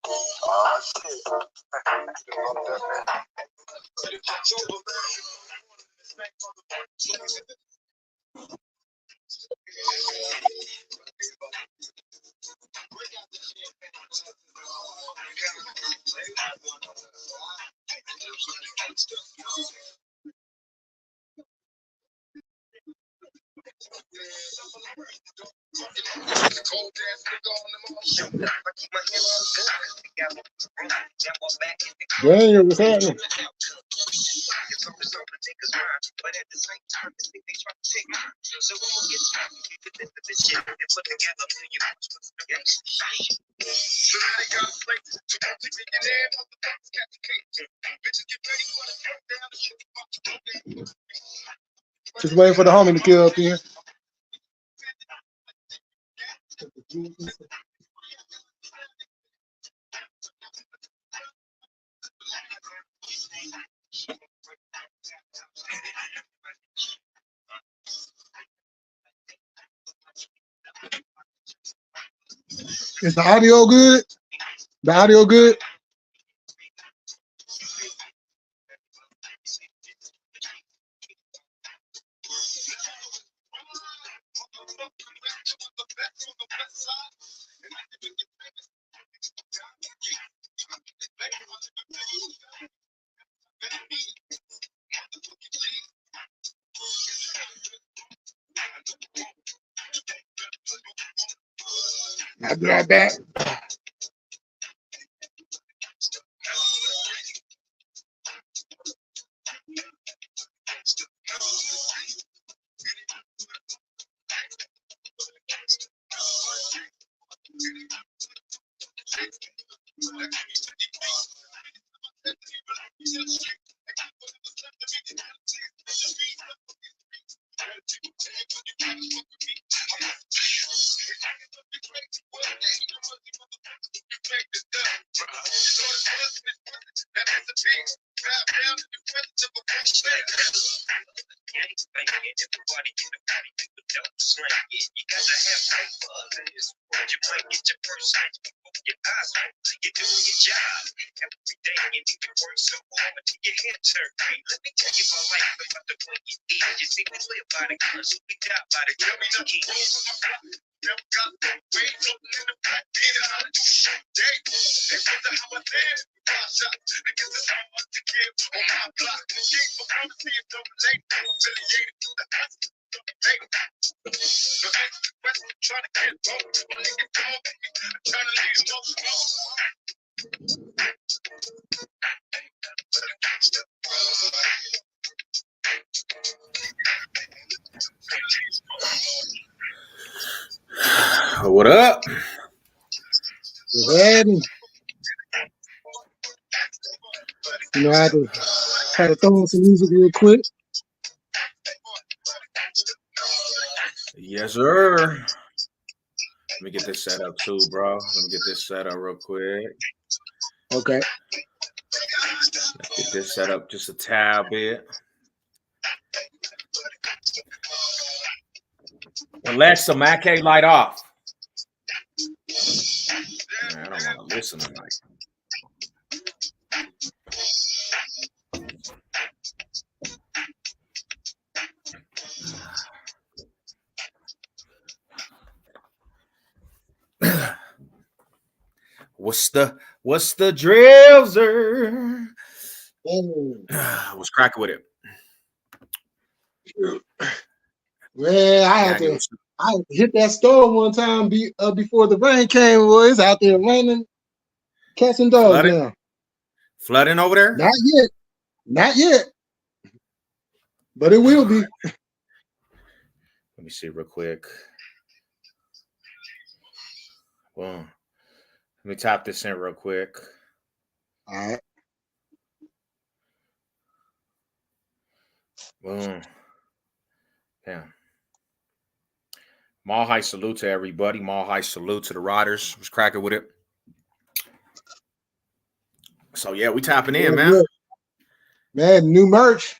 Oh, shit. Daniel, what's happening? Just waiting for the homie to kill up here. Is the audio good? The audio good? I'll be right back. What up? What's happening? You know, I had to throw on some music real quick. Yes, sir. Let me get this set up too, bro. Let me get this set up real quick. Okay. Let's get this set up just a tad bit. Alexa, Mac light off. Man, I don't want to listen tonight. What's the drill, sir? What's cracking with it? Well, I had to hit that store one time before the rain came. Boy, it's out there raining, cats and dogs now. Flooding over there? Not yet. But it will be. Let me see real quick. Well, let me tap this in real quick. All right. Boom. Damn. Mall high salute to everybody. Mall high salute to the riders. Was cracking with it. So yeah, we tapping in, man. Good. Man, new merch.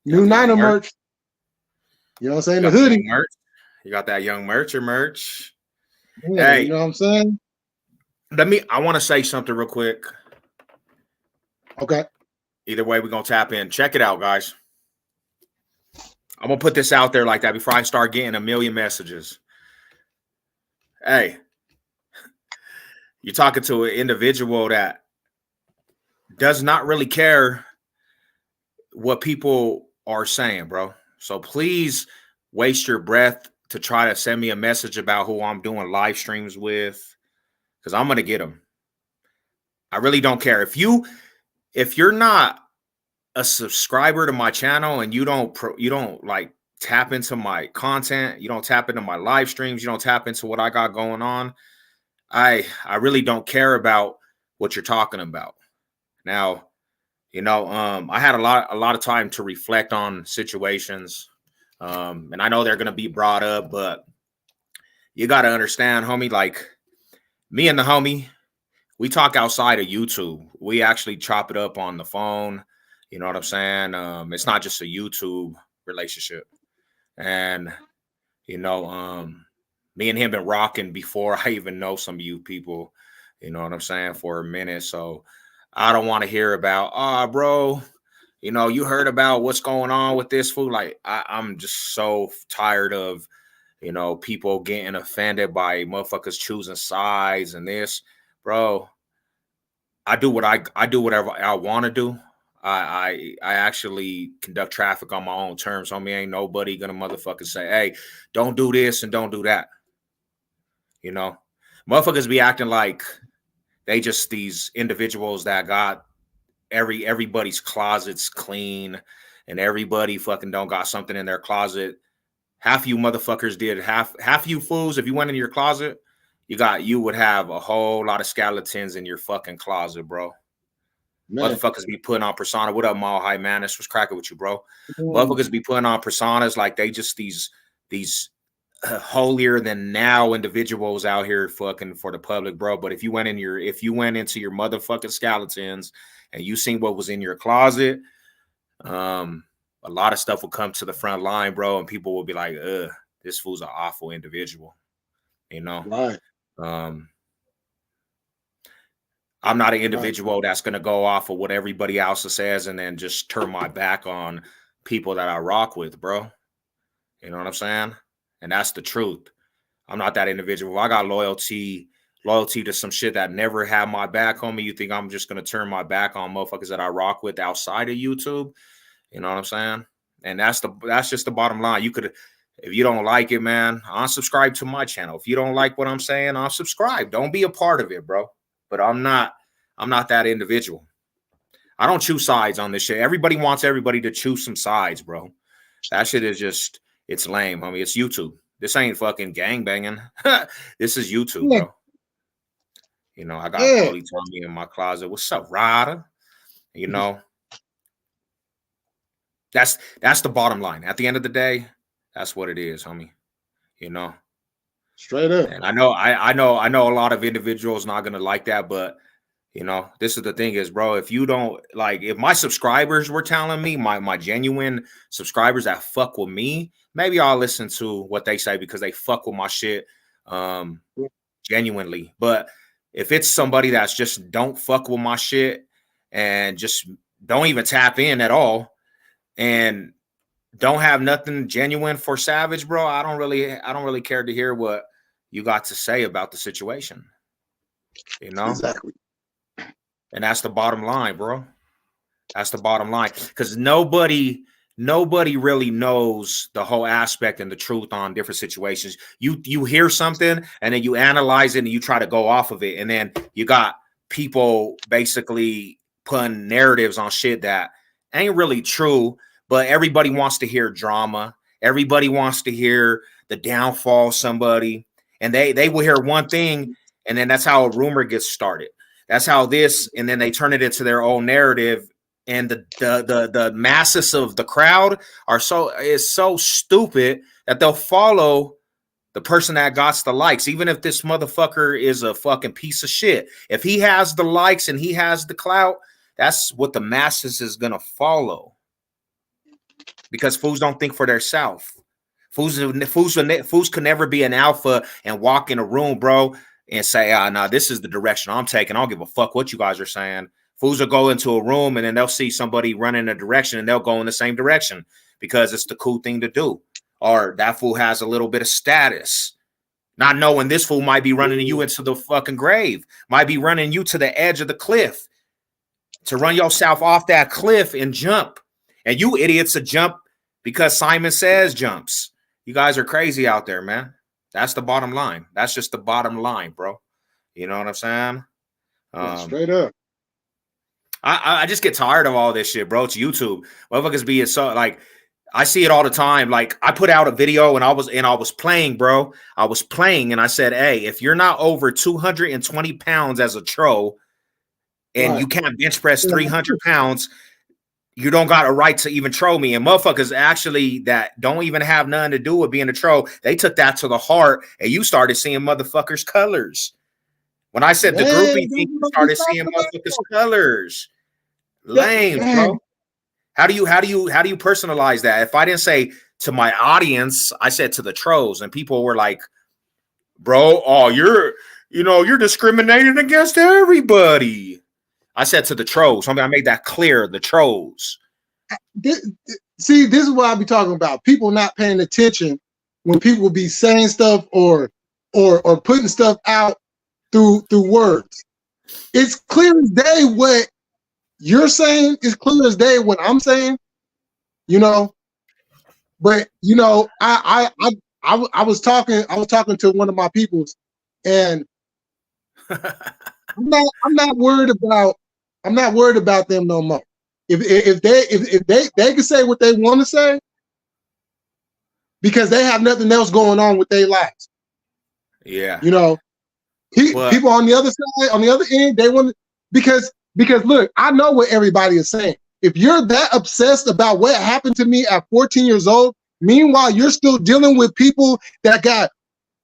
New Niner merch. You know what I'm saying? The hoodie. Merch. You got that young merch. Yeah, hey. You know what I'm saying? I want to say something real quick. Okay. Either way, we're going to tap in. Check it out, guys. I'm going to put this out there like that before I start getting a million messages. Hey, you're talking to an individual that does not really care what people are saying, bro. So please waste your breath to try to send me a message about who I'm doing live streams with, because I'm going to get them. I really don't care. If you're not a subscriber to my channel and you don't like tap into my content, you don't tap into my live streams, you don't tap into what I got going on, I really don't care about what you're talking about. Now, I had a lot of time to reflect on situations, and I know they're gonna be brought up, but you got to understand, homie, like me and the homie, we talk outside of YouTube. We actually chop it up on the phone. You know what I'm saying? It's not just a YouTube relationship. And, me and him been rocking before I even know some of you people, you know what I'm saying, for a minute. So I don't want to hear about, bro, you heard about what's going on with this food. Like, I'm just so tired of, people getting offended by motherfuckers choosing sides and this, bro. I do whatever I want to do. I actually conduct traffic on my own terms. Homie, ain't nobody gonna motherfucker say, hey, don't do this and don't do that. Motherfuckers be acting like they just these individuals that got everybody's closets clean and everybody fucking don't got something in their closet. Half you motherfuckers did. Half you fools, if you went in your closet, you would have a whole lot of skeletons in your fucking closet, bro. Man. Motherfuckers be putting on persona. What up, Mall High Manus? What's cracking with you, bro? Motherfuckers be putting on personas like they just these holier than now individuals out here fucking for the public, bro. But if you went into your motherfucking skeletons and you seen what was in your closet, a lot of stuff will come to the front line, bro, and people will be like, this fool's an awful individual. Right. I'm not an individual that's going to go off of what everybody else says and then just turn my back on people that I rock with, bro. You know what I'm saying? And that's the truth. I'm not that individual. If I got loyalty to some shit that never had my back, homie, you think I'm just going to turn my back on motherfuckers that I rock with outside of YouTube? You know what I'm saying? And that's just the bottom line. You could, if you don't like it, man, unsubscribe to my channel. If you don't like what I'm saying, unsubscribe. Don't be a part of it, bro. But I'm not that individual. I don't choose sides on this shit. Everybody wants everybody to choose some sides, bro. That shit is just, it's lame, homie. It's YouTube. This ain't fucking gangbanging. This is YouTube, bro. I got Cody Tommy in my closet. What's up, Ryder? That's the bottom line. At the end of the day, that's what it is, homie. Straight up. And I know a lot of individuals not gonna like that, but this is the thing is, bro, if you don't like, if my subscribers were telling me, my genuine subscribers that fuck with me, maybe I'll listen to what they say because they fuck with my shit genuinely. But if it's somebody that's just don't fuck with my shit and just don't even tap in at all and don't have nothing genuine for Savage, bro, I don't really care to hear what you got to say about the situation. Exactly. And that's the bottom line, bro. That's the bottom line. Because nobody really knows the whole aspect and the truth on different situations. You hear something and then you analyze it and you try to go off of it. And then you got people basically putting narratives on shit that ain't really true, but everybody wants to hear drama. Everybody wants to hear the downfall of somebody. And they will hear one thing, and then that's how a rumor gets started. That's how this, and then they turn it into their own narrative. And the masses of the crowd is so stupid that they'll follow the person that got the likes, even if this motherfucker is a fucking piece of shit. If he has the likes and he has the clout, that's what the masses is gonna follow. Because fools don't think for themselves. Fools can never be an alpha and walk in a room, bro. and say, nah, this is the direction I'm taking. I don't give a fuck what you guys are saying. Fools will go into a room and then they'll see somebody running a direction and they'll go in the same direction because it's the cool thing to do. Or that fool has a little bit of status. Not knowing this fool might be running you into the fucking grave, might be running you to the edge of the cliff to run yourself off that cliff and jump. And you idiots to jump because Simon Says jumps. You guys are crazy out there, man. That's the bottom line. That's just the bottom line, bro. You know what I'm saying? Straight up. I just get tired of all this shit, bro. It's YouTube. Motherfuckers being so like, I see it all the time. Like I put out a video and I was playing, bro. I was playing and I said, hey, if you're not over 220 pounds as a tro and you can't bench press 300 pounds, you don't got a right to even troll me. And motherfuckers actually that don't even have nothing to do with being a troll, they took that to the heart and you started seeing motherfuckers' colors. When I said the groupie thing, you started seeing motherfuckers' colors. Lames, bro. How do you personalize that? If I didn't say to my audience, I said to the trolls, and people were like, bro, oh, you're discriminating against everybody. I said to the trolls. I made that clear, the trolls. See, this is what I be talking about. People not paying attention when people be saying stuff or putting stuff out through words. It's clear as day what you're saying. It's clear as day what I'm saying. But I was talking to one of my peoples, and I'm not worried about them no more. If they can say what they want to say because they have nothing else going on with their lives. Yeah. People on the other side, on the other end, they want because look, I know what everybody is saying. If you're that obsessed about what happened to me at 14 years old, meanwhile you're still dealing with people that got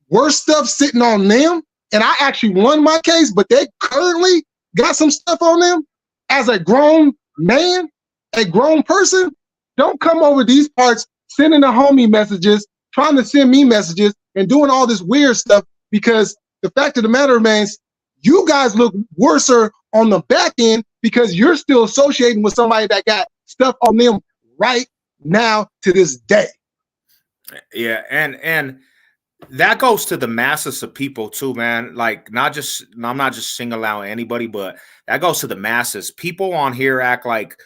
worse stuff sitting on them, and I actually won my case, but they currently got some stuff on them. As a grown man, a grown person, don't come over these parts sending the homie messages, trying to send me messages, and doing all this weird stuff because the fact of the matter remains, you guys look worser on the back end because you're still associating with somebody that got stuff on them right now to this day. Yeah, and that goes to the masses of people too, man. Like I'm not just single out anybody, but that goes to the masses. People on here act like,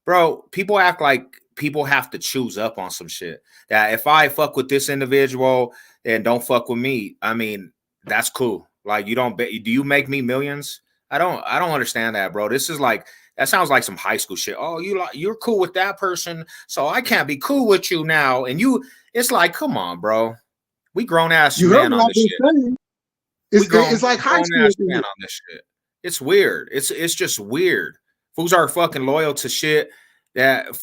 bro, people act like people have to choose up on some shit. That if I fuck with this individual and don't fuck with me, I mean, that's cool. Like do you make me millions? I don't understand that, bro. This is like, that sounds like some high school shit. Oh, you're cool with that person, so I can't be cool with you now. And it's like, come on, bro. We grown ass men on this shit. It's like high school men on this shit. It's weird. It's just weird. Fools are fucking loyal to shit,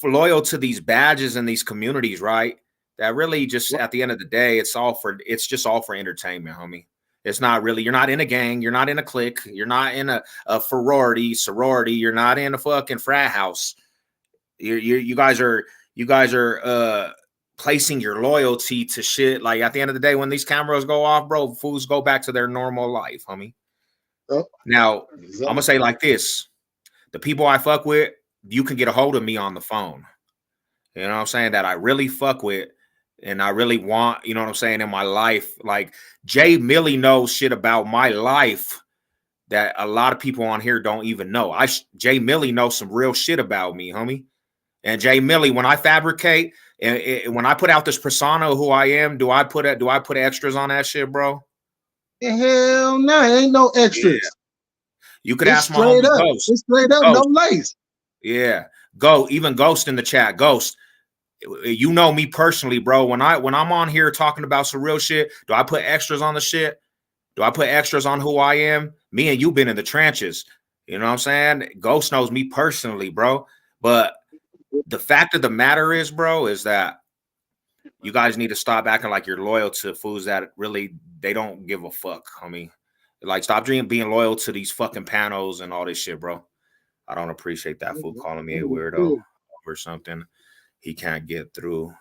loyal to these badges and these communities, right? That really just at the end of the day, it's just all for entertainment, homie. It's not really, you're not in a gang, you're not in a clique, you're not in a sorority, you're not in a fucking frat house. You guys are placing your loyalty to shit. Like at the end of the day, when these cameras go off, bro, fools go back to their normal life, homie. Now, I'm gonna say like this: the people I fuck with, you can get a hold of me on the phone. You know what I'm saying? That I really fuck with and I really want, you know what I'm saying, in my life. Like Jay Millie knows shit about my life that a lot of people on here don't even know. Jay Millie knows some real shit about me, homie. And Jay Millie, when I fabricate and when I put out this persona of who I am, do I put extras on that shit, bro? Hell no, ain't no extras. Yeah. You could ask my homie Ghost. It's straight up, Ghost. No lace. Yeah, even Ghost in the chat. Ghost, you know me personally, bro. When I'm on here talking about some real shit, do I put extras on the shit? Do I put extras on who I am? Me and you been in the trenches. You know what I'm saying? Ghost knows me personally, bro. But the fact of the matter is, bro, is that you guys need to stop acting like you're loyal to fools that really they don't give a fuck, homie. Like, stop being loyal to these fucking panels and all this shit, bro. I don't appreciate that fool calling me a weirdo or something. He can't get through.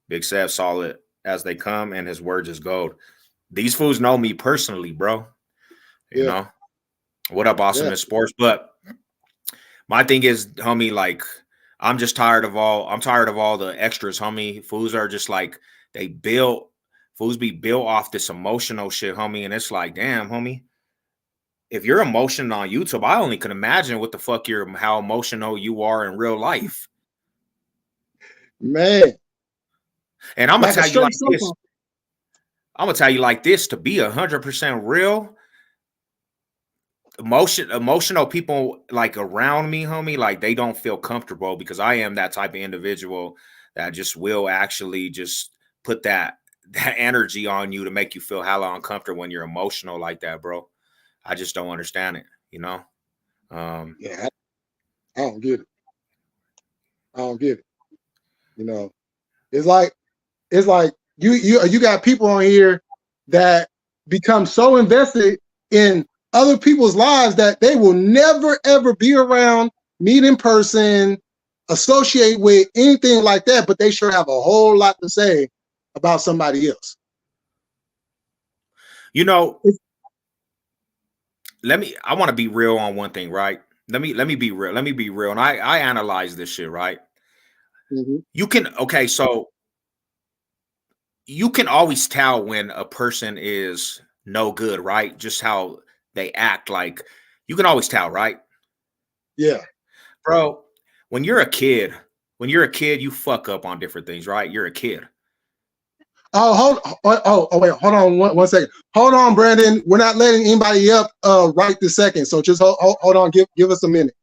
Big Sev solid as they come, and his words is gold. These fools know me personally, bro. You know, what up, Awesomeness Sports? But my thing is, homie, like I'm tired of all the extras, homie. Fools are just like fools be built off this emotional shit, homie. And it's like, damn, homie. If you're emotional on YouTube, I only can imagine what the fuck how emotional you are in real life. Man. And I'm gonna tell you like this. I'm gonna tell you like this, to be 100% real. Emotional people like around me, homie, like they don't feel comfortable because I am that type of individual that just will actually just put that energy on you to make you feel hella uncomfortable when you're emotional like that, bro. I just don't understand it, you know. Yeah, I don't get it. I don't get it. You know, it's like you got people on here that become so invested in other people's lives that they will never ever be around, meet in person, associate with anything like that, but they sure have a whole lot to say about somebody else. You know, I want to be real on one thing, right? Let me be real. Let me be real. And I analyze this shit, right? Mm-hmm. So you can always tell when a person is no good, right? Just how they act, like you can always tell, right? Yeah. Bro, when you're a kid, you fuck up on different things, right? You're a kid. Oh, wait, hold on one second. Hold on, Brandon. We're not letting anybody up right this second. So just hold on. Give us a minute.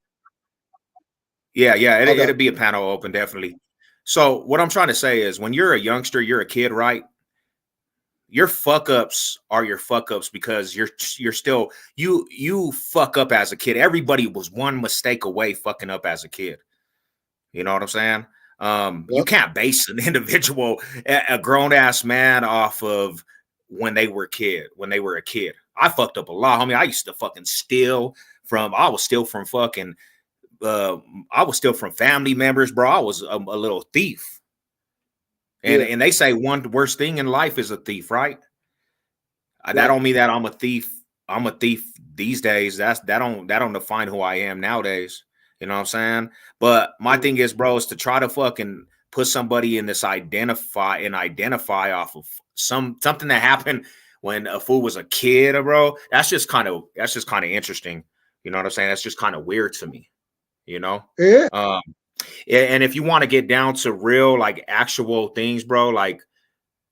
Yeah. It'll be a panel open, definitely. So what I'm trying to say is when you're a youngster, you're a kid, right? Your fuck ups are your fuck ups because you're still you fuck up as a kid. Everybody was one mistake away fucking up as a kid. You know what I'm saying? You can't base an individual, a grown ass man, off of when they were a kid. I fucked up a lot, homie. I used to fucking steal from. I was still from fucking. I was still from family members, bro. I was a little thief. And they say one worst thing in life is a thief, right? That don't mean that I'm a thief. I'm a thief these days. That don't define who I am nowadays. You know what I'm saying? But my thing is, bro, is to try to fucking put somebody in this identify off of something that happened when a fool was a kid, bro. That's just kind of interesting. You know what I'm saying? That's just kind of weird to me. You know? Yeah. And if you want to get down to real, like actual things, bro, like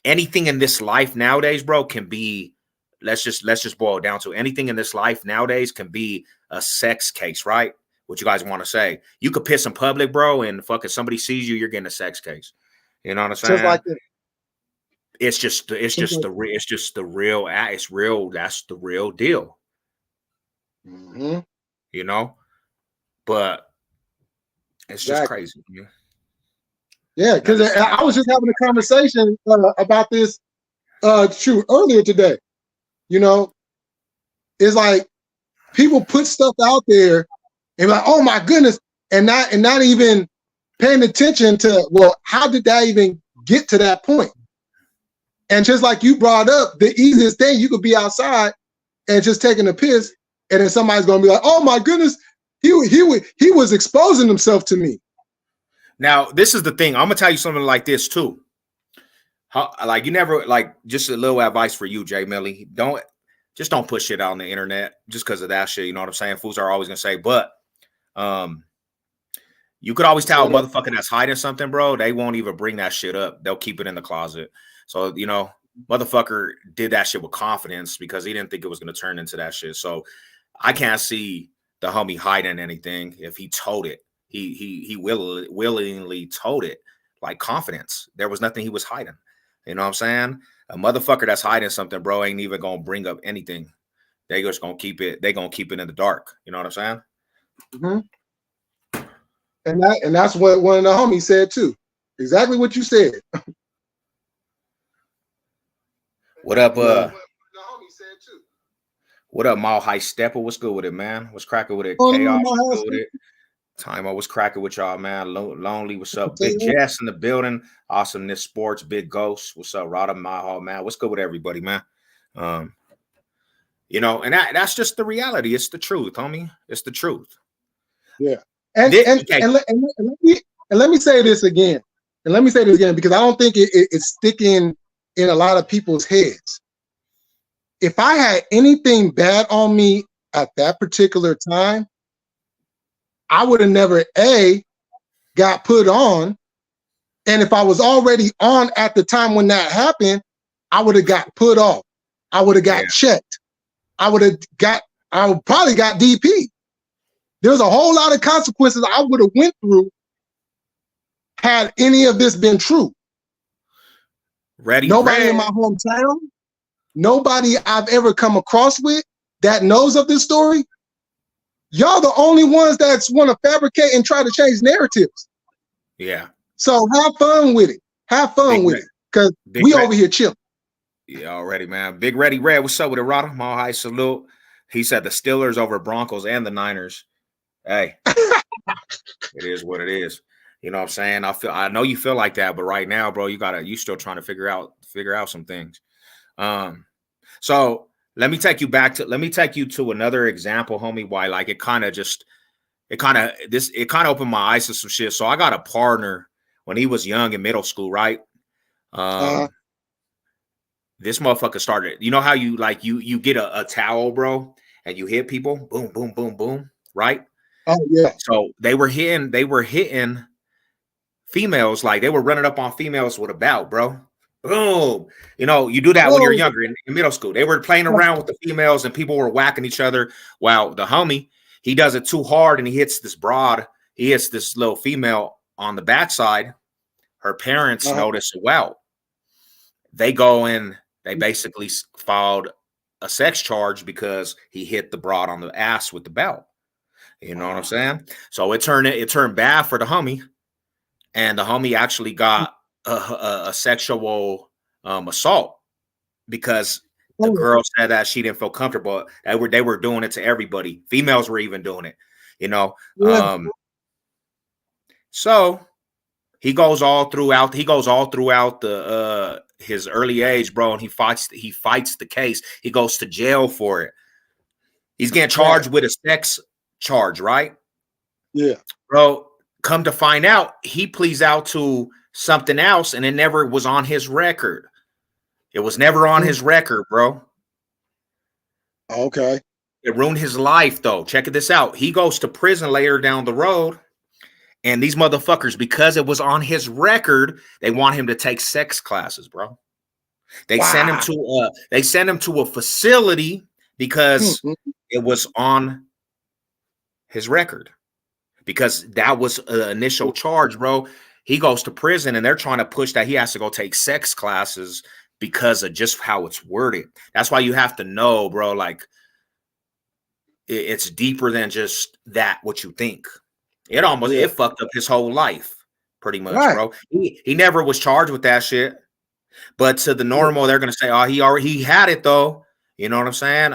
anything in this life nowadays, bro, can be. Let's just boil it down to anything in this life nowadays can be a sex case, right? What you guys want to say? You could piss in public, bro, and fucking somebody sees you, you're getting a sex case. You know what I'm saying? Just like that. It's the real. It's real. That's the real deal. Mm-hmm. You know, but it's just crazy. Yeah, because I was just having a conversation about this earlier today. You know, it's like people put stuff out there and like, oh my goodness, and not even paying attention to, well, how did that even get to that point? And just like you brought up, the easiest thing, you could be outside and just taking a piss, and then somebody's gonna be like, oh my goodness, he was exposing himself to me. Now, this is the thing. I'm gonna tell you something like this too. Like you never, like, just a little advice for you, Jay Millie. Don't put shit out on the internet just because of that shit. You know what I'm saying? Fools are always gonna say, but you could always tell a motherfucker that's hiding something, bro. They won't even bring that shit up. They'll keep it in the closet. So, you know, motherfucker did that shit with confidence because he didn't think it was gonna turn into that shit. So I can't see the homie hiding anything if he told it. He willingly told it, like, confidence. There was nothing he was hiding. You know what I'm saying? A motherfucker that's hiding something, bro, ain't even gonna bring up anything. They just gonna keep it. They gonna keep it in the dark. You know what I'm saying? Mm-hmm. And that's what one of the homies said too. Exactly what you said. What up? What up, Mile High Stepper? What's good with it, man? What's cracking with it? Chaos, what's good with it? Time was cracking with y'all, man. Lonely, what's up? Big Jess in the building. Awesomeness Sports, Big Ghost. What's up, Rada Maho, man? What's good with everybody, man? You know, and that's just the reality. It's the truth, homie. It's the truth. Yeah. And let me say this again. And let me say this again, because I don't think it's sticking in a lot of people's heads. If I had anything bad on me at that particular time, I would have never got put on. And if I was already on at the time when that happened, I would have got put off. I would have got checked. I would probably got DP. There's a whole lot of consequences I would have went through had any of this been true. Nobody in my hometown, nobody I've ever come across with that knows of this story. Y'all the only ones that want to fabricate and try to change narratives. Yeah. So have fun with it. Have fun with it. Because we over here chilling. Yeah, already, man. Big Ready Red. What's up with it, Rada? Mile High salute. He said the Steelers over Broncos and the Niners. Hey, it is what it is. You know what I'm saying? I know you feel like that, but right now, bro, you still trying to figure out some things. So let me take you to another example, homie. Why like it kind of opened my eyes to some shit. So I got a partner when he was young in middle school, right? This motherfucker started. You know how you get a towel, bro, and you hit people, boom, boom, boom, boom, right? Oh yeah. So they were hitting females, like they were running up on females with a belt, bro. Boom. You know, you do that when you're younger in middle school. They were playing around with the females and people were whacking each other. While the homie, he does it too hard and he hits this little female on the backside. Her parents notice it well. They go in, they basically filed a sex charge because he hit the broad on the ass with the belt. You know what I'm saying? So it turned bad for the homie. And the homie actually got a sexual assault because the girl said that she didn't feel comfortable. They were doing it to everybody. Females were even doing it, you know. So he goes all throughout the his early age, bro, and he fights the case. He goes to jail for it. He's getting charged with a sex charge, right? Yeah. Bro, come to find out, he pleads out to something else, and it never was on his record. It was never on his record, bro. Okay. It ruined his life, though. Check this out. He goes to prison later down the road, and these motherfuckers, because it was on his record, they want him to take sex classes, bro. They send him to a facility because it was on his record. Because that was an initial charge, bro. He goes to prison and they're trying to push that he has to go take sex classes because of just how it's worded. That's why you have to know, bro, like it's deeper than just that, what you think. It fucked up his whole life, pretty much, bro. He never was charged with that shit. But to the normal, they're gonna say, oh, he had it though. You know what I'm saying?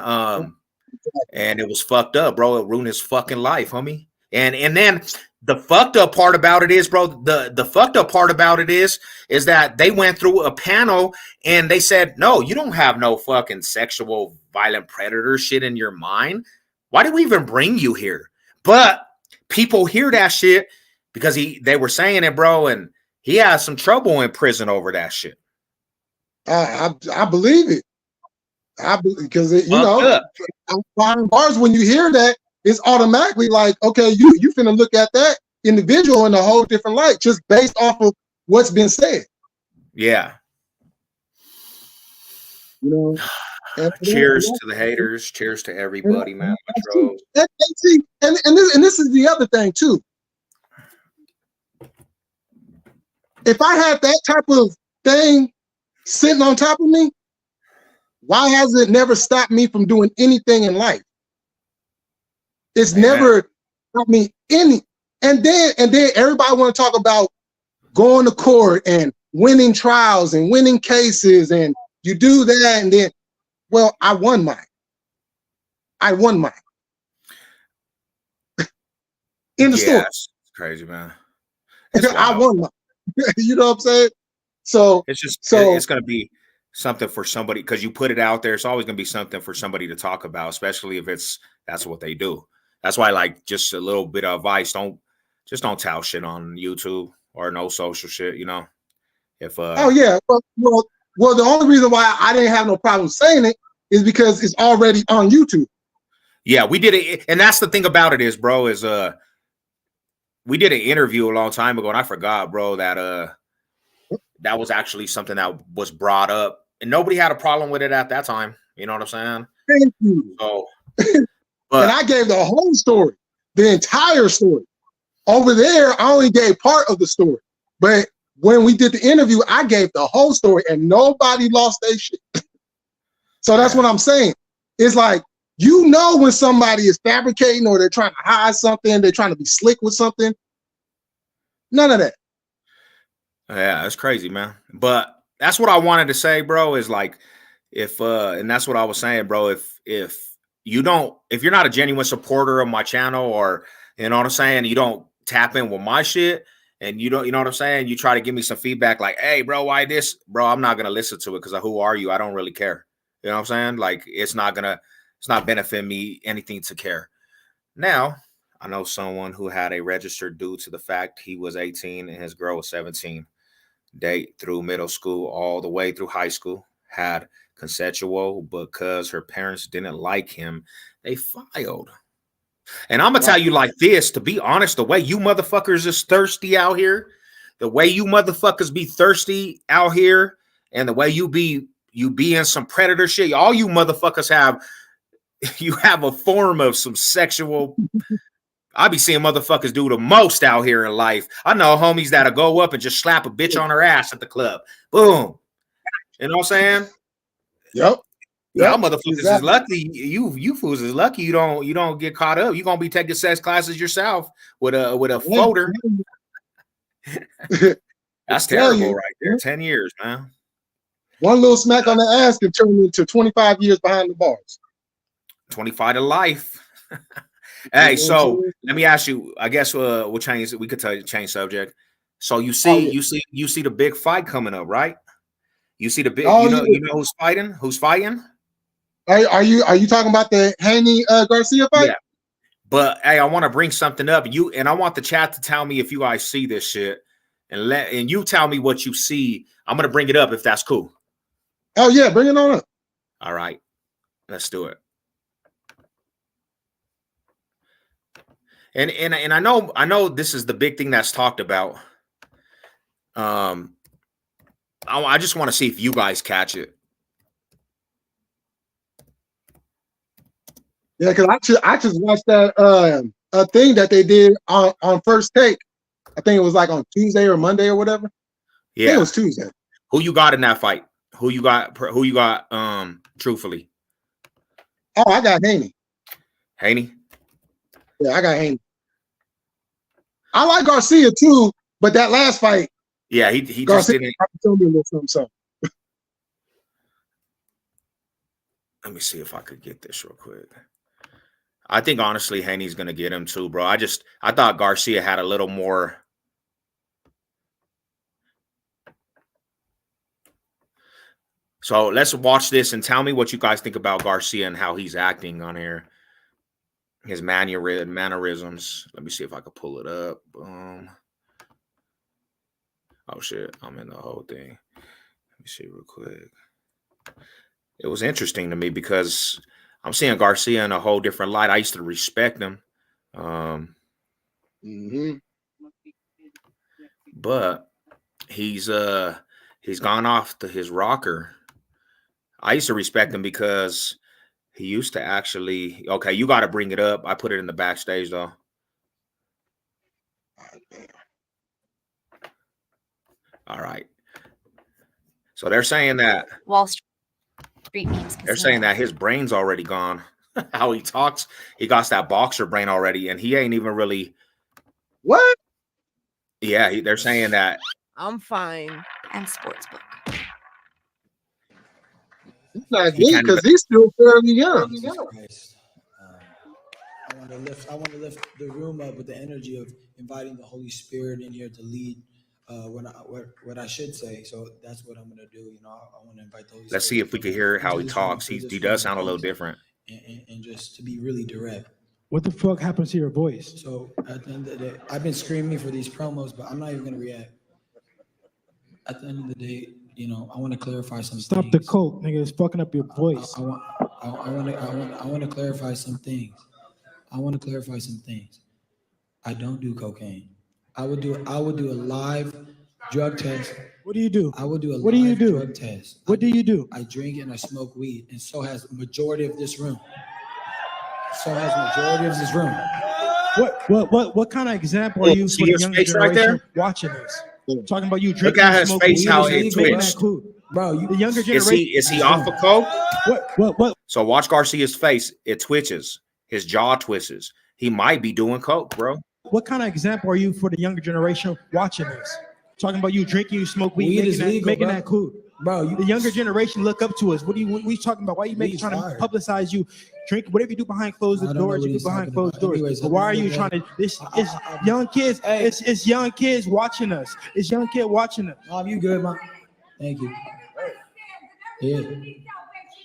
And it was fucked up, bro. It ruined his fucking life, homie. And then the fucked up part about it is, bro, the fucked up part about it is that they went through a panel and they said, no, you don't have no fucking sexual violent predator shit in your mind. Why did we even bring you here? But people hear that shit because they were saying it, bro, and he has some trouble in prison over that shit. I believe it. Because you know, behind bars, when you hear that, it's automatically like, okay, you finna look at that individual in a whole different light, just based off of what's been said. Yeah. You know. Cheers to the haters. Cheers to everybody, man. And this is the other thing too. If I had that type of thing sitting on top of me, why has it never stopped me from doing anything in life? It's never stopped me any. And then everybody want to talk about going to court and winning trials and winning cases, and you do that, and then, well, I won mine. In the store. It's crazy, man. I won mine. You know what I'm saying? So it's just it's gonna be something for somebody, because you put it out there. It's always going to be something for somebody to talk about, especially if that's what they do. That's why, like, just a little bit of advice: don't tout shit on YouTube or no social shit. You know, if oh yeah, well, the only reason why I didn't have no problem saying it is because it's already on YouTube. Yeah, we did it, and that's the thing about it is, bro, is we did an interview a long time ago, and I forgot, bro, that that was actually something that was brought up, and nobody had a problem with it at that time. You know what I'm saying? Thank you. So, and I gave the whole story, the entire story. Over there, I only gave part of the story, but when we did the interview, I gave the whole story, and nobody lost their shit. So that's what I'm saying. It's like, you know, when somebody is fabricating or they're trying to hide something, they're trying to be slick with something. None of that. Yeah, that's crazy, man. But that's what I wanted to say, bro, is like, if and that's what I was saying, bro, if you're not a genuine supporter of my channel, or, you know what I'm saying, you don't tap in with my shit, and you don't, you know what I'm saying, you try to give me some feedback like, hey, bro, why this? Bro, I'm not going to listen to it, because who are you? I don't really care. You know what I'm saying? Like, it's not benefiting me anything to care. Now, I know someone who had a registered due to the fact he was 18 and his girl was 17. Date through middle school all the way through high school, had consensual, because her parents didn't like him, they filed. And I'm gonna tell you like this, to be honest, the way you motherfuckers is thirsty out here, the way you motherfuckers be thirsty out here, and the way you be in some predator shit, all you motherfuckers have a form of some sexual. I be seeing motherfuckers do the most out here in life. I know homies that'll go up and just slap a bitch on her ass at the club. Boom. You know what I'm saying? Yep. Y'all motherfuckers is lucky. You fools is lucky you don't get caught up. You're gonna be taking sex classes yourself with a floater. That's terrible right there. 10 years, man. One little smack on the ass can turn into 25 years behind the bars. 25 to life. Hey, so let me ask you. I guess we'll change. We could change subject. So you see the big fight coming up, right? You see the big. You know who's fighting? Who's fighting? Are you talking about the Haney Garcia fight? Yeah. But hey, I want to bring something up. I want the chat to tell me if you guys see this shit, and you tell me what you see. I'm gonna bring it up if that's cool. Oh yeah, bring it on up. All right, let's do it. And I know this is the big thing that's talked about. I just want to see if you guys catch it. Yeah, because I just watched that a thing that they did on First Take. I think it was like on Tuesday or Monday or whatever. Yeah, it was Tuesday. Who you got in that fight? Who you got? Truthfully. Oh, I got Haney. Haney? Yeah, I got Haney. I like Garcia too, but that last fight. Yeah, he just didn't. So. Let me see if I could get this real quick. I think honestly Haney's gonna get him too, bro. I thought Garcia had a little more. So let's watch this and tell me what you guys think about Garcia and how he's acting on here. His mannerisms. Let me see if I could pull it up. Boom. Oh shit, I'm in the whole thing. Let me see real quick. It was interesting to me because I'm seeing Garcia in a whole different light. I used to respect him. But he's gone off to his rocker. I used to respect him because he used to actually. Okay, you got to bring it up. I put it in the backstage though. All right. So they're saying that Wall Street memes. They're saying that his brain's already gone. How he talks, he got that boxer brain already, and he ain't even really. What? Yeah, they're saying that. I'm fine. And sportsbook. He's not good because he's still fairly young. I want to lift the room up with the energy of inviting the Holy Spirit in here to lead what I should say. So that's what I'm gonna do. You know, I want to invite those. Let's see if we can hear how he talks. He does sound a little different. And just to be really direct. What the fuck happens to your voice? So at the end of the day, I've been screaming for these promos, but I'm not even gonna react. At the end of the day, you know, I want to clarify some Stop things. the coke, nigga. It's fucking up your voice. I want to clarify some things. I don't do cocaine. I would do a live drug test. What do you do? I would do a What do you live do? drug test. What do you do? I drink and I smoke weed, and so has the majority of this room. So has the majority of this room. What kind of example are you for the younger generation watching this? Talking about you drinking. Look at his face, how it twitched. Bro, the younger generation. Is he off of coke? What? So watch Garcia's face. It twitches. His jaw twists. He might be doing coke, bro. What kind of example are you for the younger generation watching this? Talking about you drinking, you smoke weed, making that cool. Bro, the younger generation look up to us. What are you talking about? Why are you trying to publicize you drink? Whatever you do behind closed doors, you do behind closed doors. Anyways, but why are you trying to? It's young kids. It's young kids watching us. It's young kid watching us. Mom, you good, Mom? Thank you. Yeah.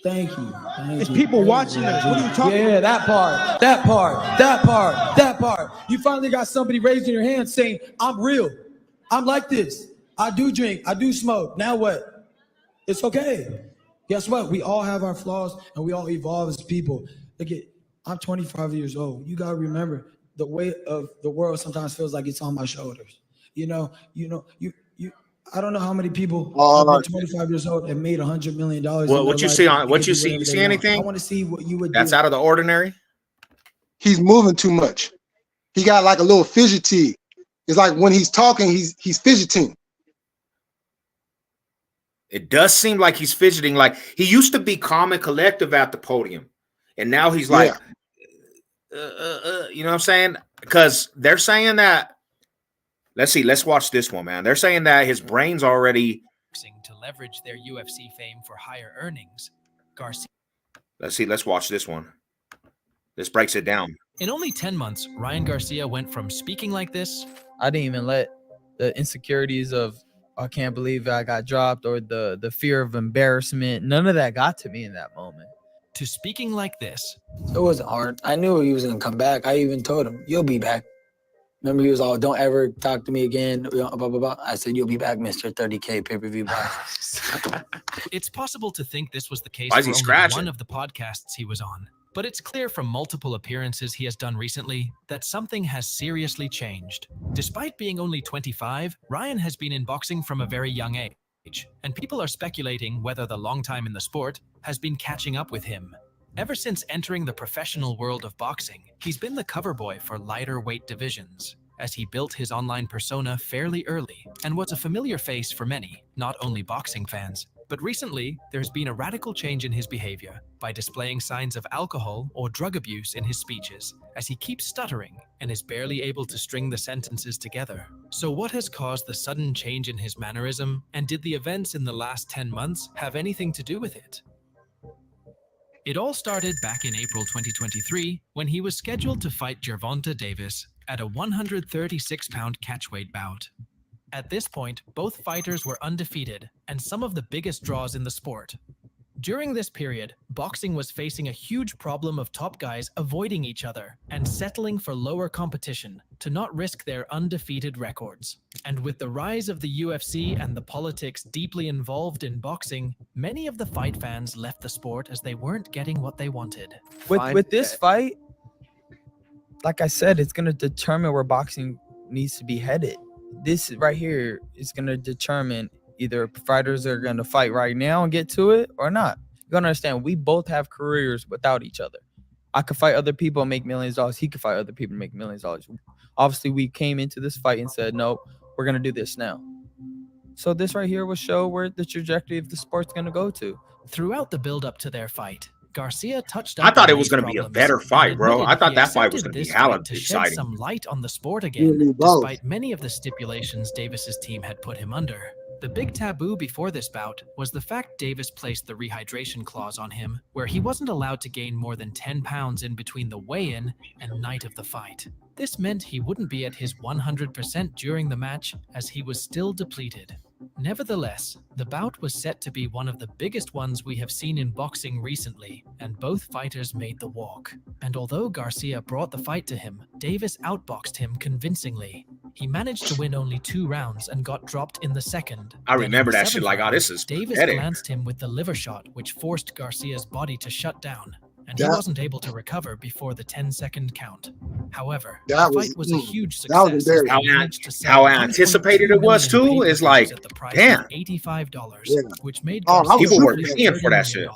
Thank you. It's people watching us. What are you talking about? Yeah, that part. You finally got somebody raising your hand saying, I'm real. I'm like this. I do drink. I do smoke. Now what? It's okay. Guess what? We all have our flaws and we all evolve as people. Look at, I'm 25 years old. You got to remember the weight of the world sometimes feels like it's on my shoulders. I don't know how many people have been 25 years old and made $100 million. Well, what you see on what you see? You see anything? I want to see what you would. That's out of the ordinary. He's moving too much. He got like a little fidgety. It's like when he's talking, he's fidgeting. It does seem like he's fidgeting. Like he used to be calm and collective at the podium, and now he's like, you know what I'm saying? Because they're saying that. Let's see. Let's watch this one, man. They're saying that his brain's already to leverage their UFC fame for higher earnings. Garcia. Let's see. Let's watch this one. This breaks it down. In only 10 months, Ryan Garcia went from speaking like this. I didn't even let the insecurities of I can't believe I got dropped or the fear of embarrassment. None of that got to me in that moment. To speaking like this. It wasn't hard. I knew he was going to come back. I even told him, you'll be back. Remember, he was all, don't ever talk to me again, blah, blah, blah. I said, you'll be back, Mr. 30K pay-per-view buy. It's possible to think this was the case for only one of the podcasts he was on. But it's clear from multiple appearances he has done recently that something has seriously changed. Despite being only 25, Ryan has been in boxing from a very young age, and people are speculating whether the long time in the sport has been catching up with him. Ever since entering the professional world of boxing, he's been the cover boy for lighter weight divisions, as he built his online persona fairly early and was a familiar face for many, not only boxing fans. But recently, there's been a radical change in his behavior by displaying signs of alcohol or drug abuse in his speeches, as he keeps stuttering and is barely able to string the sentences together. So what has caused the sudden change in his mannerism, and did the events in the last 10 months have anything to do with it? It all started back in April 2023 when he was scheduled to fight Gervonta Davis at a 136-pound catchweight bout. At this point, both fighters were undefeated and some of the biggest draws in the sport. During this period, boxing was facing a huge problem of top guys avoiding each other and settling for lower competition to not risk their undefeated records. And with the rise of the UFC and the politics deeply involved in boxing, many of the fight fans left the sport as they weren't getting what they wanted. With this fight, like I said, it's going to determine where boxing needs to be headed. This right here is going to determine either fighters are going to fight right now and get to it or not. You got to understand, we both have careers without each other. I could fight other people and make millions of dollars. He could fight other people and make millions of dollars. Obviously, we came into this fight and said, no, we're going to do this now. So this right here will show where the trajectory of the sport's going to go to. Throughout the build-up to their fight, Garcia touched I thought it was going to be a better fight, bro. I thought that fight was going to be hella to exciting. shed some light on the sport again, despite many of the stipulations Davis's team had put him under. The big taboo before this bout was the fact Davis placed the rehydration clause on him, where he wasn't allowed to gain more than 10 pounds in between the weigh-in and night of the fight. This meant he wouldn't be at his 100% during the match, as he was still depleted. Nevertheless, the bout was set to be one of the biggest ones we have seen in boxing recently, and both fighters made the walk. And although Garcia brought the fight to him, Davis outboxed him convincingly. He managed to win only 2 rounds and got dropped in the second. I remember that shit like, oh, this is Davis pathetic. glanced him with the liver shot, which forced Garcia's body to shut down, and he wasn't able to recover before the 10-second count. However, the fight was a huge success. How anticipated it was too is like, damn. $85, which made people were paying for that shit.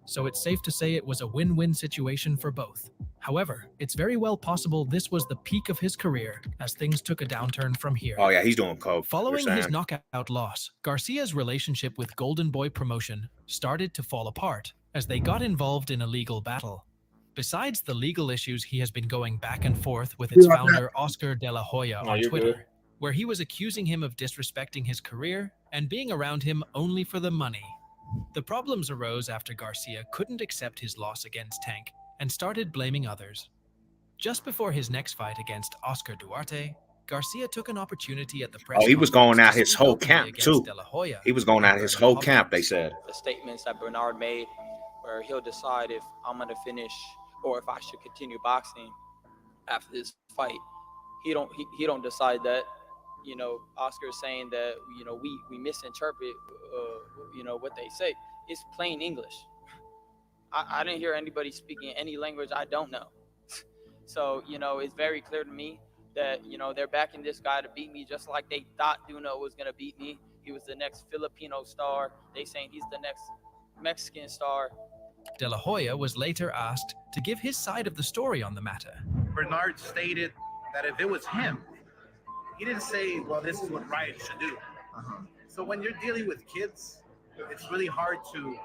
So it's safe to say it was a win-win situation for both. However, it's very well possible this was the peak of his career, as things took a downturn from here. Oh yeah, he's doing coke. Following his knockout loss, Garcia's relationship with Golden Boy Promotion started to fall apart as they got involved in a legal battle. Besides the legal issues, he has been going back and forth with its founder Oscar De La Hoya on Twitter, where he was accusing him of disrespecting his career and being around him only for the money. The problems arose after Garcia couldn't accept his loss against Tank and started blaming others. Just before his next fight against Oscar Duarte, Garcia took an opportunity at the press. Oh, he was going out his whole camp too. De La Hoya. He was going out his whole camp, they said. The statements that Bernard made, where he'll decide if I'm going to finish or if I should continue boxing after this fight. He don't decide that. You know, Oscar's saying that, you know, we misinterpret, you know, what they say. It's plain English. I didn't hear anybody speaking any language I don't know. So, you know, it's very clear to me that, you know, they're backing this guy to beat me just like they thought Duno was going to beat me. He was the next Filipino star. They saying he's the next Mexican star. De La Hoya was later asked to give his side of the story on the matter. Bernard stated that if it was him, he didn't say, well, this is what Ryan should do. So when you're dealing with kids, it's really hard to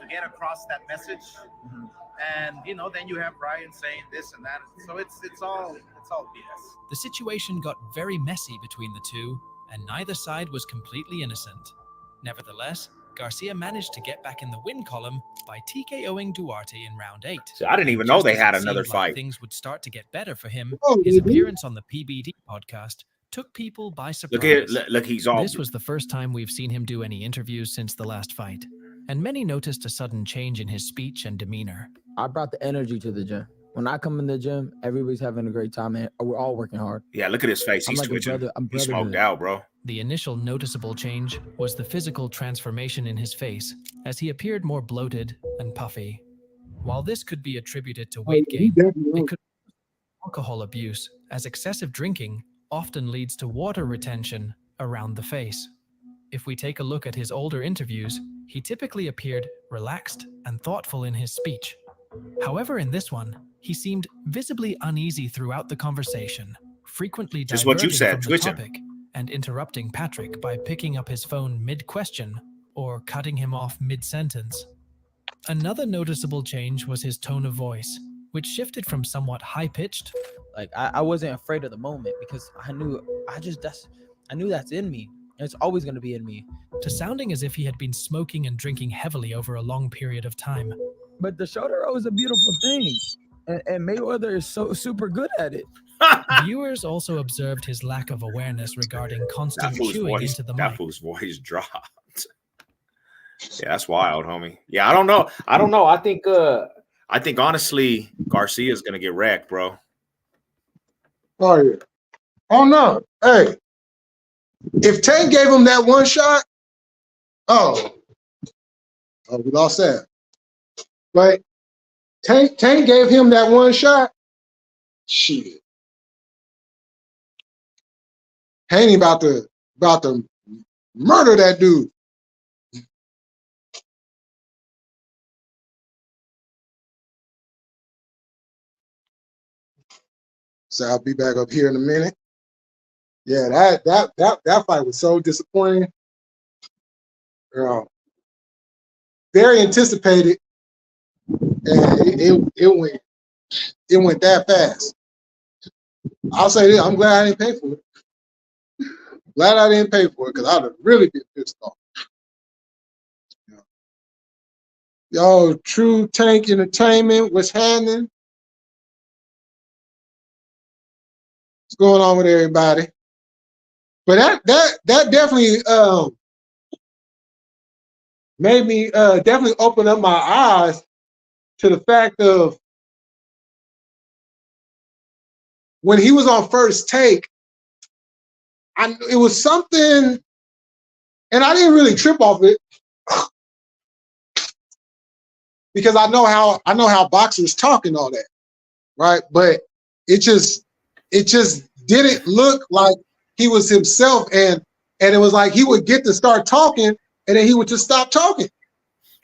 get across that message. And, you know, then you have Ryan saying this and that. So it's all BS. The situation got very messy between the two, and neither side was completely innocent. Nevertheless, Garcia managed to get back in the win column by TKOing Duarte in round 8. So I didn't even know they had another fight. Things would start to get better for him. His appearance on the PBD podcast took people by surprise. Look, he's all. This was the first time we've seen him do any interviews since the last fight, and many noticed a sudden change in his speech and demeanor. I brought the energy to the gym. When I come in the gym, everybody's having a great time, and we're all working hard. Yeah, look at his face. He's twitching. He's smoked out, bro. The initial noticeable change was the physical transformation in his face, as he appeared more bloated and puffy. While this could be attributed to weight gain, it could be alcohol abuse, as excessive drinking often leads to water retention around the face. If we take a look at his older interviews, he typically appeared relaxed and thoughtful in his speech. However, in this one, he seemed visibly uneasy throughout the conversation, frequently just what you said, from the topic and interrupting Patrick by picking up his phone mid-question or cutting him off mid-sentence. Another noticeable change was his tone of voice, which shifted from somewhat high-pitched. Like I wasn't afraid of the moment because I knew that's in me. It's always going to be in me. To sounding as if he had been smoking and drinking heavily over a long period of time. But the shoulder roll is a beautiful thing, and Mayweather is so super good at it. Viewers also observed his lack of awareness regarding constant chewing into the mic. That fool's voice dropped. Yeah, that's wild, homie. Yeah, I don't know. I think honestly, Garcia's gonna get wrecked, bro. Oh yeah. Oh no. Hey, if Tank gave him that one shot, we lost that. Right? Tank gave him that one shot. Shit. Haney about to murder that dude. So I'll be back up here in a minute. Yeah, that fight was so disappointing. Very anticipated, and it went that fast. I'll say this: I'm glad I didn't pay for it. Glad I didn't pay for it because I'd have really been pissed off. Yo, True Tank Entertainment, what's happening? What's going on with everybody? But that definitely made me definitely open up my eyes to the fact of when he was on First Take, it was something, and I didn't really trip off it because I know how boxers talk and all that, right? But it just didn't look like he was himself, and it was like he would get to start talking, and then he would just stop talking.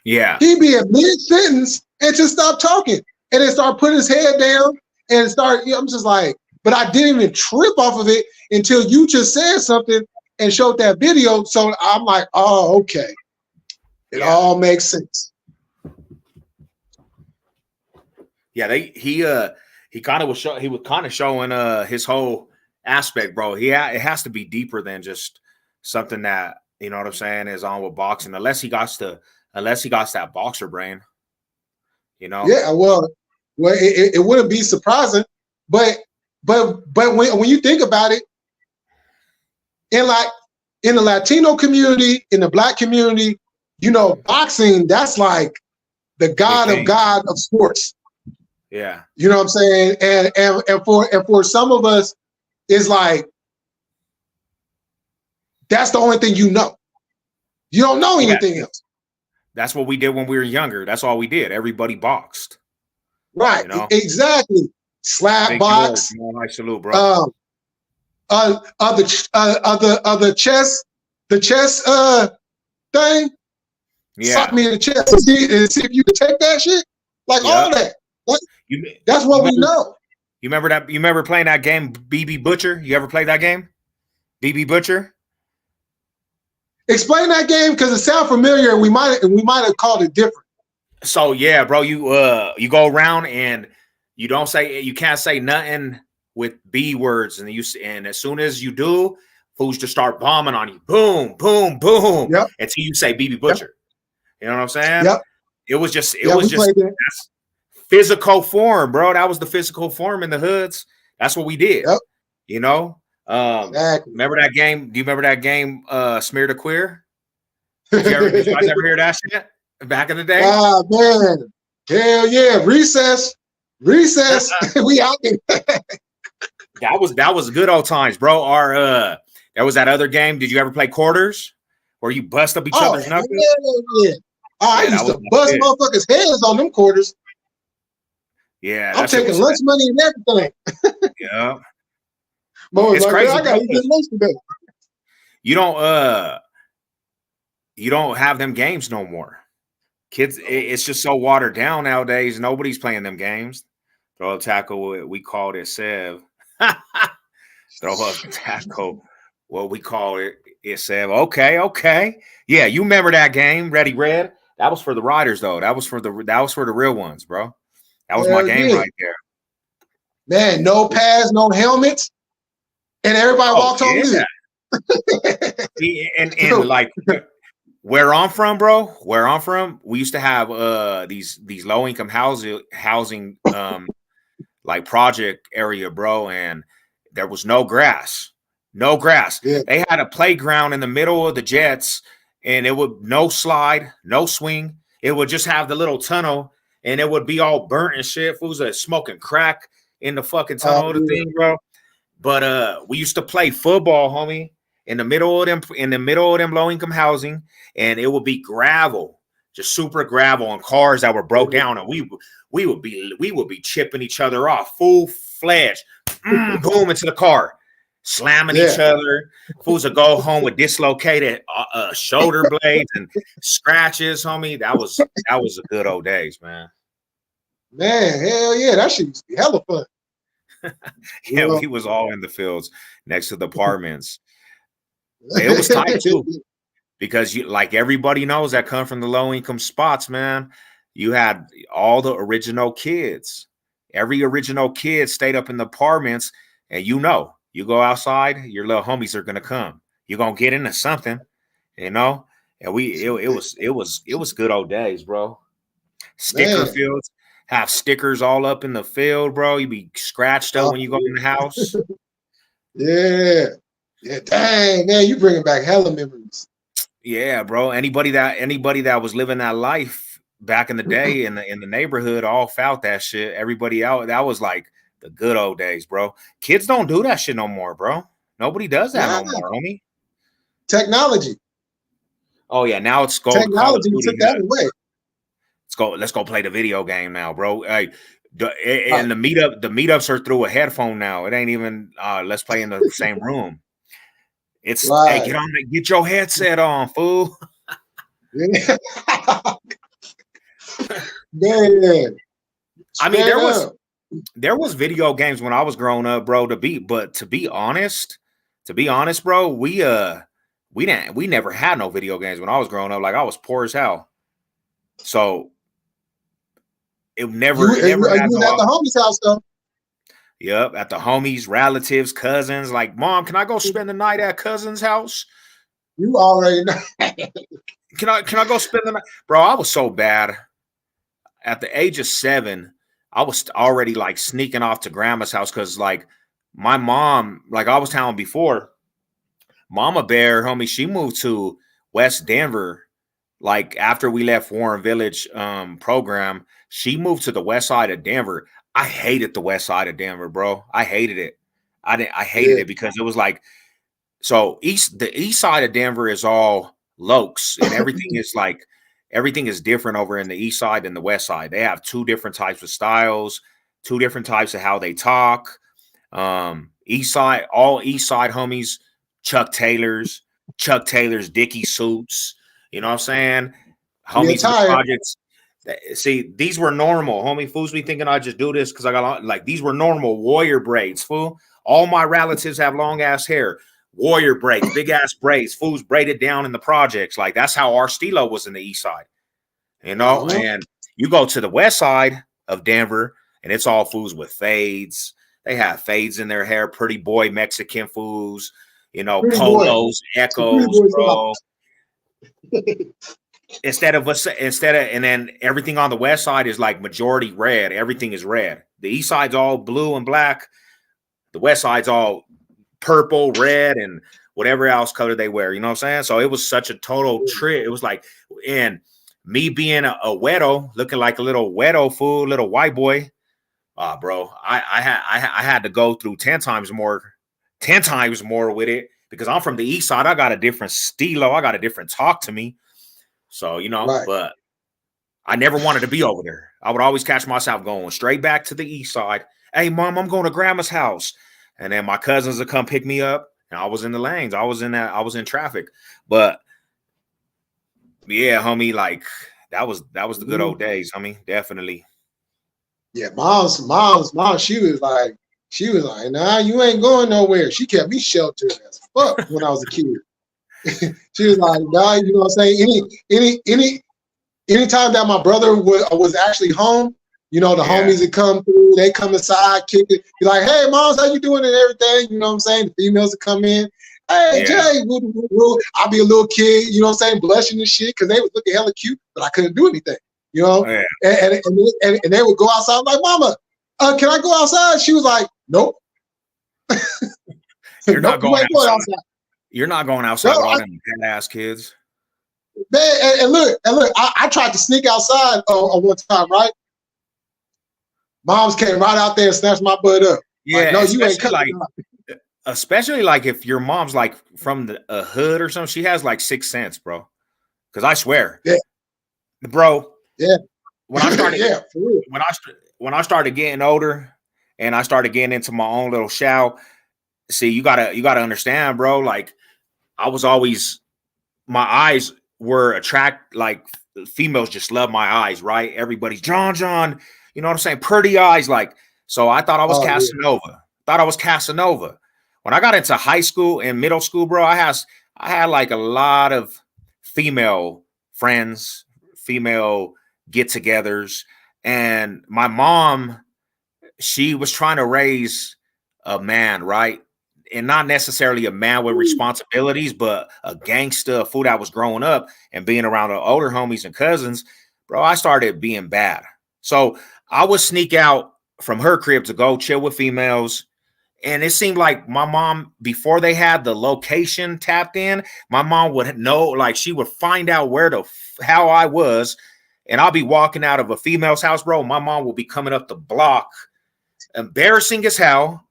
Yeah, he'd be in mid-sentence and just stop talking, and then start putting his head down and start. I'm just like, but I didn't even trip off of it until you just said something and showed that video. So I'm like, oh, okay, it all makes sense. Yeah, he kind of was showing his whole aspect, bro. It has to be deeper than just something that, you know what I'm saying, is on with boxing, unless he got that boxer brain, you know. Yeah, well, it wouldn't be surprising, but when you think about it, in the Latino community, in the Black community, you know, boxing, that's like the god of sports. Yeah. You know what I'm saying? And for some of us, it's like that's the only thing you know. You don't know anything else. That's what we did when we were younger. That's all we did. Everybody boxed. Right. You know? Exactly. Slap Big box. Nice salute, bro. The chess thing. Yeah. Sock me in the chest and see if you can take that shit. Like all that. That's what we know. You remember that? You remember playing that game, BB Butcher? You ever played that game, BB Butcher? Explain that game because it sounds familiar, and we might have called it different. So yeah, bro, you go around and you can't say nothing with B words, and as soon as you do, fools just start bombing on you, boom, boom, boom, until you say BB Butcher. You know what I'm saying? Yep. It was just that's physical form, bro. That was the physical form in the hoods. That's what we did. Yep. You know. Exactly. Remember that game? Do you remember that game, Smear the Queer? Did you guys ever hear that shit back in the day? Ah, man. Hell yeah. Recess. We out there. That was good old times, bro. There was that other game. Did you ever play quarters where you bust up each other's knuckles? Yeah. I used to bust motherfuckers' heads on them quarters. Yeah. I'm taking lunch money and everything. Yeah. It's like, crazy. I gotta get lunch today. You don't have them games no more. Kids, it's just so watered down nowadays. Nobody's playing them games. Throw a tackle, we called it Sev. Throw a tackle, what we call it is Sev. Okay. Yeah, you remember that game, Ready Red? That was for the riders, though. That was for the real ones, bro. That was my game right there. Man, no pads, no helmets. And everybody walked on good. and like where I'm from, bro, we used to have these low income housing like project area, bro, and there was no grass. Yeah. They had a playground in the middle of the jets, and it would no slide, no swing. It would just have the little tunnel, and it would be all burnt and shit. Fools are smoking crack in the fucking tunnel of the thing, bro. But we used to play football, homie, in the middle of them low income housing, and it would be gravel, just super gravel, and cars that were broke down, and we would be chipping each other off, full fledged, boom into the car, slamming each other. Fools would go home with dislocated shoulder blades and scratches, homie. That was the good old days, man. Man, hell yeah, that shit used to be hella fun. Yeah, we was all in the fields next to the apartments. It was tight too, because like everybody knows that come from the low income spots, man. You had all the original kids. Every original kid stayed up in the apartments, and you go outside, your little homies are gonna come. you're gonna get into something, you know. And it was good old days, bro. Sticker Man. fields, have stickers all up in the field, bro. You be scratched up when you go in the house. Yeah. Yeah, dang, man, you bringing back hella memories. Yeah, bro. Anybody that was living that life back in the day in the neighborhood all felt that shit. Everybody out, that was like the good old days, bro. Kids don't do that shit no more, bro. Nobody does that no more, homie. Technology. Oh yeah, now it's Call of Technology Duty. took that away. Let's go play the video game now, bro. Hey, and the meetups are through a headphone now. It ain't even let's play in the same room. It's hey, get your headset on, fool. Yeah. Man. I mean, there was video games when I was growing up, bro. To be honest, bro, we never had no video games when I was growing up. Like I was poor as hell, so it never you was at the homie's house though. Yep, at the homies, relatives, cousins. Like, mom, can I go spend the night at cousin's house? You already know. Can I go spend the night, bro? I was so bad. At the age of 7, I was already like sneaking off to grandma's house because like my mom, like I was telling before, Mama Bear, homie, she moved to West Denver. Like after we left Warren Village program, she moved to the west side of Denver. I hated the west side of Denver, bro. I hated it. I hated it because it was like, so the east side of Denver is all lokes and everything is like, everything is different over in the east side than the west side. They have 2 different types of styles, 2 different types of how they talk. East side, all east side homies, Chuck Taylor's, Dickie suits. You know what I'm saying? Homies with projects. See, these were normal. Homie fools be thinking I just do this because I got like these were normal warrior braids, fool. All my relatives have long ass hair. Warrior braids, big ass braids, fools braided down in the projects. Like that's how our stilo was in the east side. You know, and you go to the west side of Denver, and it's all fools with fades. They have fades in their hair, pretty boy Mexican fools, you know, pretty polos, boy. Echoes, bro. And then everything on the west side is like majority red. Everything is red. The east side's all blue and black. The west side's all purple, red, and whatever else color they wear. You know what I'm saying? So it was such a total trip. It was like, and me being a wedo, looking like a little wedo fool, little white boy. Bro, I had to go through 10 times more with it because I'm from the east side. I got a different stilo. I got a different talk to me. So, you know, but I never wanted to be over there. I would always catch myself going straight back to the east side. Hey, mom, I'm going to grandma's house. And then my cousins would come pick me up. And I was in the lanes. I was in traffic. But yeah, homie, like that was the good old days, homie. Definitely. Yeah, mom's, she was like, nah, you ain't going nowhere. She kept me sheltered as fuck when I was a kid. She was like, nah, you know what I'm saying? Anytime that my brother was actually home, you know, the homies would come through, they come inside, kick it, be like, hey, moms, how you doing and everything? You know what I'm saying? The females would come in. Hey, Jay, I'll be a little kid, you know what I'm saying, blushing and shit, because they was looking hella cute, but I couldn't do anything, you know? And they would go outside, like, mama, can I go outside? She was like, nope. You're not going outside. You're not going outside with all them ass kids. Man, and look, I tried to sneak outside one time, right? Moms came right out there and snatched my butt up. Yeah, like, no, you ain't coming. Especially like if your mom's like from a hood or something, she has like 6th sense, bro. Because I swear, bro. Yeah. When I started, when I started getting older, and I started getting into my own little shout. See, you gotta understand, bro. Like I was always, my eyes were like females just love my eyes, right? Everybody's John, you know what I'm saying? Pretty eyes, like, so I thought I was Casanova. Yeah. Thought I was Casanova. When I got into high school and middle school, bro, I had like a lot of female friends, female get-togethers, and my mom, she was trying to raise a man, right? and not necessarily a man with responsibilities, but a gangster, a fool that was growing up and being around the older homies and cousins, bro, I started being bad. So I would sneak out from her crib to go chill with females. And it seemed like my mom, before they had the location tapped in, my mom would know, like she would find out how I was. And I'll be walking out of a female's house, bro. My mom will be coming up the block, embarrassing as hell.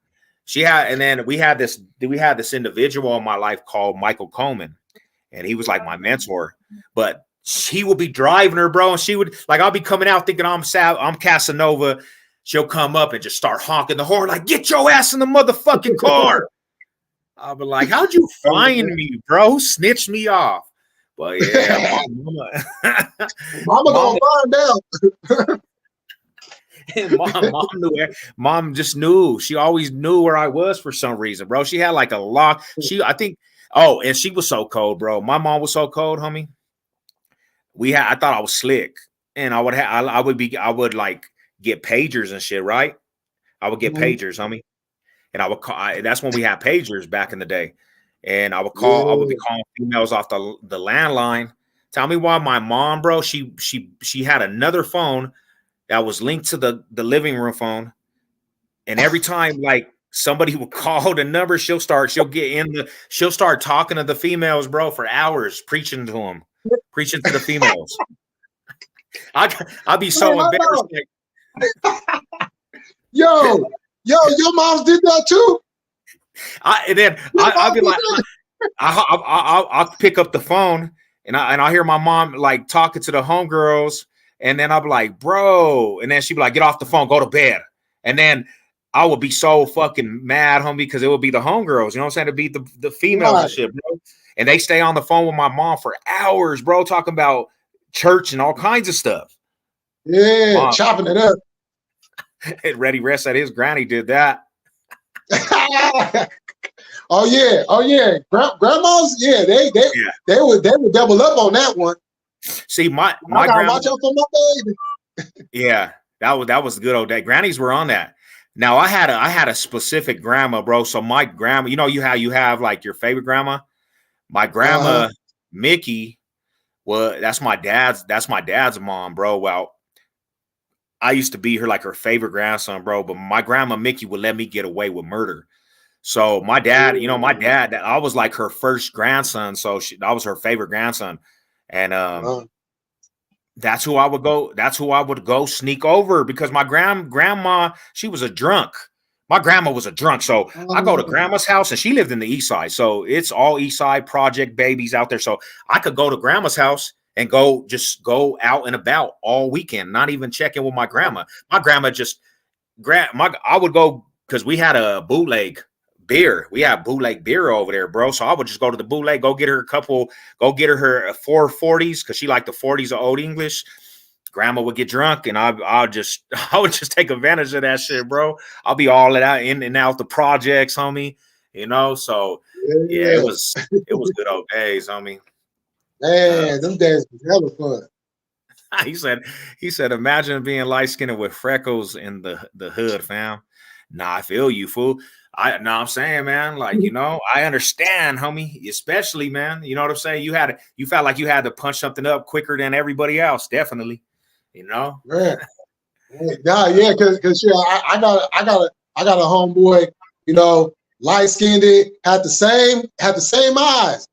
And then we had this individual in my life called Michael Coleman. And he was like my mentor. But she would be driving her, bro. And she would, like, I'll be coming out thinking I'm Casanova. She'll come up and just start honking the horn, like, get your ass in the motherfucking car. I'll be like, how'd you find me, bro? Who snitched me off? But yeah, mama gonna find out. Mom just knew. She always knew where I was for some reason, bro. She had like a lock. And she was so cold, bro. My mom was so cold, homie. I thought I was slick. And I would like get pagers and shit, right? I would get pagers, homie. And I would call. That's when we had pagers back in the day. And I would call. I would be calling females off the landline. Tell me why my mom, bro. She had another phone that was linked to the living room phone. And every time like somebody would call the number, she'll start talking to the females, bro, for hours, preaching to the females. I'd be so embarrassed. Yo, your moms did that too. I'd be like, I'll pick up the phone and I'll hear my mom like talking to the homegirls, and then I'll be like, bro, and then she'd be like, get off the phone, go to bed. And then I would be so fucking mad, homie, because it would be the homegirls, you know what I'm saying? To be the females and shit, bro. And they stay on the phone with my mom for hours, bro, talking about church and all kinds of stuff. Yeah, chopping it up. And Reddy Rest said his granny did that. Oh yeah. Grandmas, yeah, they would double up on that one. See, my grandma, watch out for my baby. Yeah, that was the good old day. Grannies were on that. Now I had a specific grandma, bro. So my grandma, you know, you have like your favorite grandma. My grandma Mickey, that's my dad's mom, bro. Well, I used to be her favorite grandson, bro. But my grandma Mickey would let me get away with murder. So my dad, I was like her first grandson. So I was her favorite grandson. And that's who I would go. That's who I would go sneak over, because my grandma, she was a drunk. My grandma was a drunk. So I go to grandma's house, and she lived in the East Side. So it's all East Side project babies out there. So I could go to grandma's house and go out and about all weekend, not even checking with my grandma. My grandma I would go, because we had a bootleg beer. We had bootleg beer over there, bro. So I would just go to the bootleg, go get her her 440s, because she liked the 40s of Old English. Grandma would get drunk, and I would just take advantage of that shit, bro. I'll be all in and out the projects, homie. You know, so yeah, it was good old days, homie. Man, them days was hella fun. He said, imagine being light-skinned with freckles in the hood, fam. Nah, I feel you, fool. I'm saying, man, like, you know, I understand, homie, especially, man, you know what I'm saying? You felt like you had to punch something up quicker than everybody else, definitely, you know? Yeah, because I got a homeboy, you know, light-skinned, had the same eyes.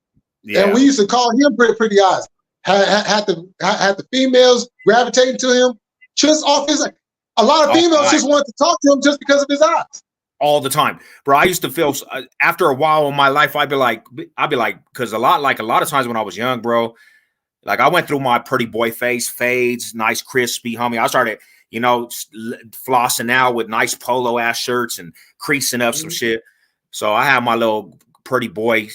Yeah. And we used to call him pretty eyes. Had the females gravitating to him just off his. A lot of females just wanted to talk to him just because of his eyes. All the time, bro. I used to feel after a while in my life, I'd be like, because a lot of times when I was young, bro, like I went through my pretty boy face, fades, nice crispy, homie. I started, you know, flossing out with nice polo ass shirts and creasing up some shit. So I had my little pretty boy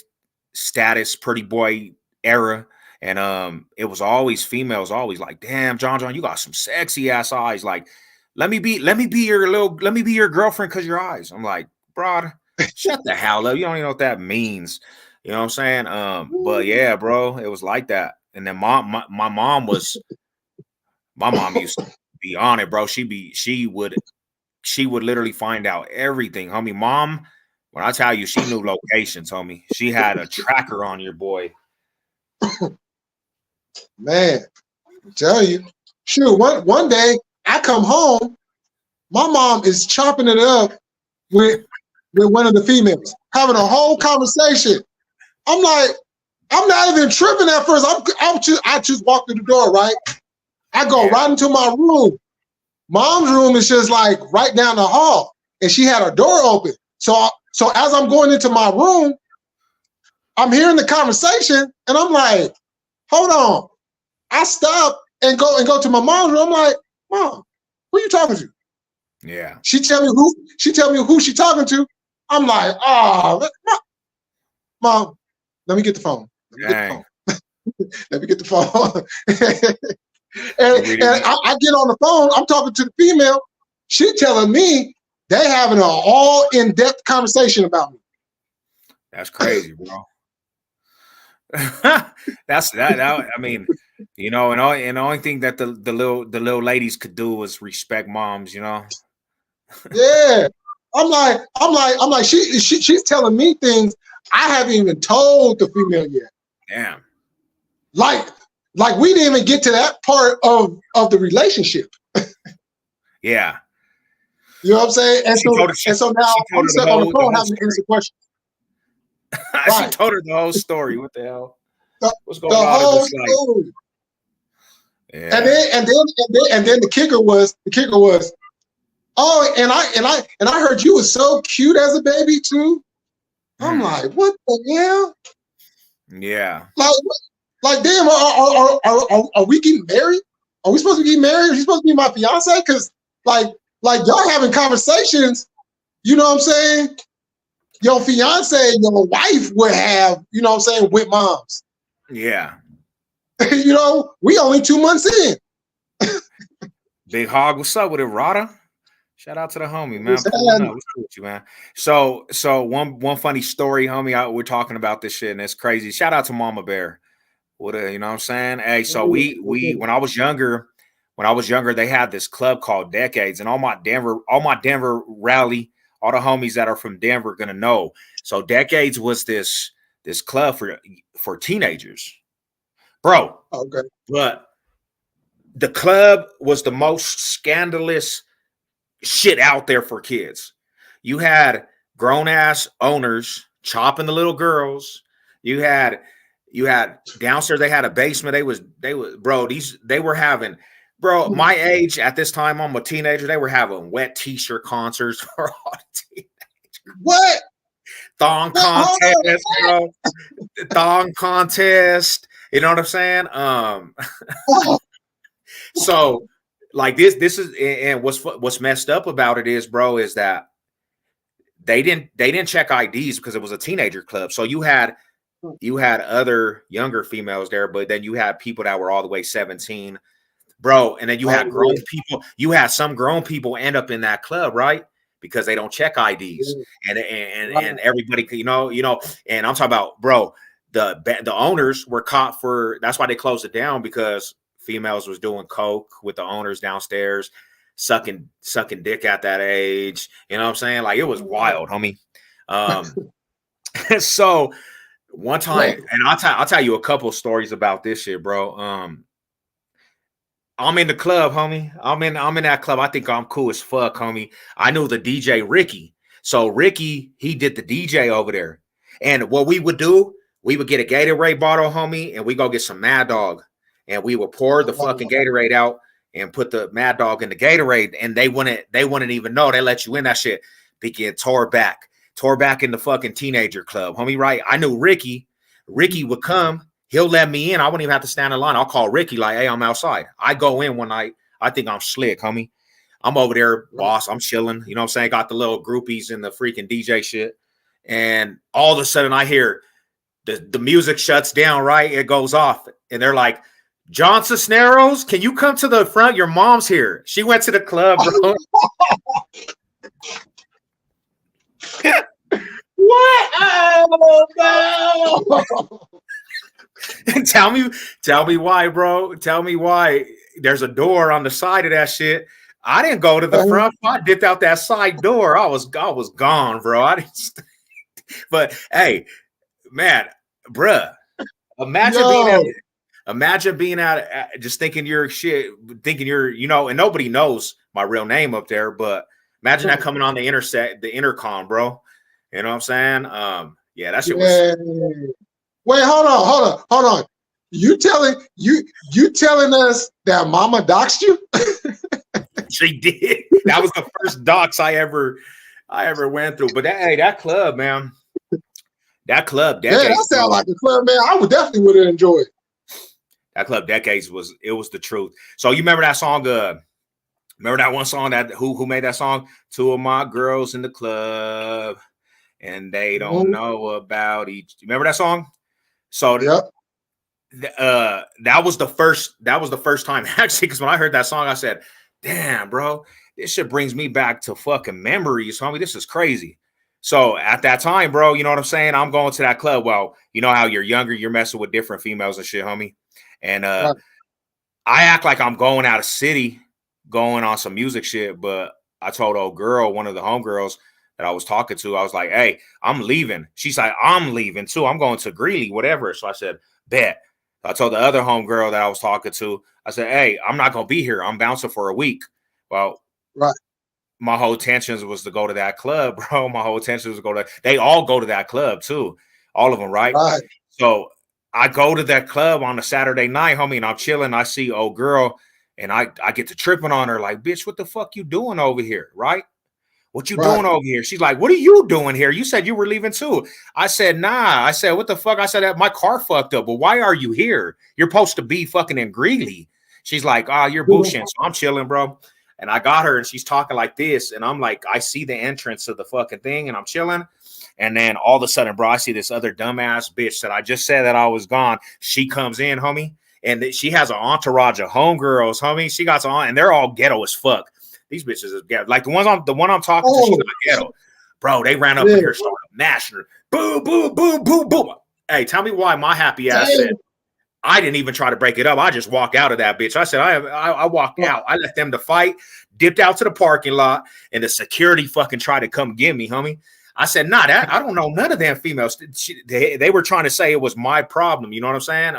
status, pretty boy era, and it was always females, always like, damn, John, you got some sexy ass eyes. Like, let me be your girlfriend because your eyes. I'm like, bro, shut the hell up. You don't even know what that means. You know what I'm saying? But yeah, bro, it was like that. And then my mom used to be on it, bro. She would literally find out everything, homie. Mom When I tell you she knew locations, homie, she had a tracker on your boy. Man, I tell you, shoot, one day I come home, my mom is chopping it up with one of the females, having a whole conversation. I'm like, I'm not even tripping at first. I just walk through the door, right? I go right into my room. Mom's room is just like right down the hall, and she had her door open. So as I'm going into my room, I'm hearing the conversation, and I'm like, hold on. I stop and go to my mom's room. I'm like, Mom, who are you talking to? Yeah. She tell me who she talking to. I'm like, oh, Mom, let me get the phone. Let me get the phone. and I get on the phone. I'm talking to the female. She telling me they having an all in-depth conversation about me. That's crazy, bro. That's that. I mean, you know, and the only thing that the little ladies could do was respect moms, you know. Yeah, I'm like she's telling me things I haven't even told the female yet. Damn. Like we didn't even get to that part of the relationship. Yeah. You know what I'm saying? And so now I'm stuck on the phone having to answer questions. She told her the whole story. What the hell? What's going on? The whole story. Yeah. And then the kicker was, oh, and I heard you was so cute as a baby too. I'm like, what the hell? Yeah. Like damn, are we getting married? Are we supposed to be married? Are you supposed to be my fiance? Because like y'all having conversations, you know what I'm saying? Your fiance and your wife would have, you know what I'm saying, with moms. Yeah. You know, we only 2 months in. Big Hog, what's up with it, Rada? Shout out to the homie, man. What's cool with you, man? So one funny story, homie. We're talking about this shit, and it's crazy. Shout out to Mama Bear. You know what I'm saying? Hey, so we when I was younger, they had this club called Decades, and all my Denver rally, all the homies that are from Denver are gonna know. So Decades was this club for teenagers, bro. Okay. But the club was the most scandalous shit out there for kids. You had grown ass owners chopping the little girls. You had downstairs. They had a basement. They were having, bro, my age at this time, I'm a teenager. They were having wet t-shirt concerts for all the teenagers. What? Thong contest, bro. Thong contest. You know what I'm saying? So like this is, and what's messed up about it is, bro, is that they didn't check IDs because it was a teenager club. So you had other younger females there, but then you had people that were all the way 17, bro. And then you had grown people. You had some grown people end up in that club, right? Because they don't check IDs, and everybody, you know. And I'm talking about, bro, the owners were caught for. That's why they closed it down, because females was doing coke with the owners downstairs, sucking dick at that age. You know what I'm saying? Like, it was wild, homie. So one time, and I'll tell you a couple stories about this shit, bro. I'm in the club, homie. I'm in that club. I think I'm cool as fuck, homie. I knew the DJ Ricky. So Ricky, he did the DJ over there. And what we would do, we would get a Gatorade bottle, homie, and we go get some Mad Dog. And we would pour the fucking Gatorade out and put the Mad Dog in the Gatorade. And they wouldn't even know. They let you in that shit. Begin tore back in the fucking teenager club, homie, right? I knew Ricky. Ricky would come. He'll let me in. I wouldn't even have to stand in line. I'll call Ricky like, hey, I'm outside. I go in one night. I think I'm slick, homie. I'm over there, boss. I'm chilling. You know what I'm saying? Got the little groupies and the freaking DJ shit. And all of a sudden I hear the music shuts down, right? It goes off. And they're like, John Cisneros, can you come to the front? Your mom's here. She went to the club, bro. What? Oh, no. Tell me why, bro. Tell me why. There's a door on the side of that shit. I didn't go to the front. I dipped out that side door. I was gone, bro. I didn't. But hey, man, bruh, imagine being out, just thinking you're shit, thinking you're, and nobody knows my real name up there. But imagine that coming on the intercom, bro. You know what I'm saying? Yeah, that shit was. Wait, hold on. You telling us that Mama doxed you? She did. That was the first dox I ever went through. But that club, man. That club, Decades. Yeah, that sounds like a club, man. I would definitely would have enjoyed. That club, Decades, was the truth. So you remember that song? Remember that one song that who made that song? Two of my girls in the club, and they don't know about each. Remember that song? So yep. That was the first time actually, because when I heard that song, I said, "Damn, bro, this shit brings me back to fucking memories, homie. This is crazy." So at that time, bro, you know what I'm saying? I'm going to that club. Well, you know how you're younger, you're messing with different females and shit, homie. And right. I act like I'm going out of city, going on some music shit. But I told old girl, one of the homegirls that I was talking to, I was like, "Hey, I'm leaving." She's like, "I'm leaving too. I'm going to Greeley, whatever." So I said, "Bet." I told the other homegirl that I was talking to, I said, "Hey, I'm not going to be here. I'm bouncing for a week." Well, right. My whole intentions was to go to that club, bro. My whole intention was to go to, they all go to that club too. All of them, right? Right. So I go to that club on a Saturday night, homie, and I'm chilling. I see old girl, and I get to tripping on her like, "Bitch, what the fuck you doing over here?" Right? "What you doing over here?" She's like, "What are you doing here? You said you were leaving too." I said, "Nah." I said, "What the fuck?" I said, "My car fucked up." "But why are you here? You're supposed to be fucking in Greeley." She's like, "Oh, you're bullshitting." So I'm chilling, bro. And I got her and she's talking like this. And I'm like, I see the entrance of the fucking thing and I'm chilling. And then all of a sudden, bro, I see this other dumbass bitch that I just said that I was gone. She comes in, homie. And she has an entourage of homegirls, homie. She got some on and they're all ghetto as fuck. These bitches is ghetto. Like the one I'm talking to, she's not ghetto. Bro, they ran up in here, started mashing her. Boom, boom, boom, boom, boom. Hey, tell me why my happy ass said, I didn't even try to break it up. I just walked out of that bitch. I said, I walked out. I let them to fight, dipped out to the parking lot, and the security fucking tried to come get me, homie. I said, nah, I don't know none of them females. They were trying to say it was my problem. You know what I'm saying?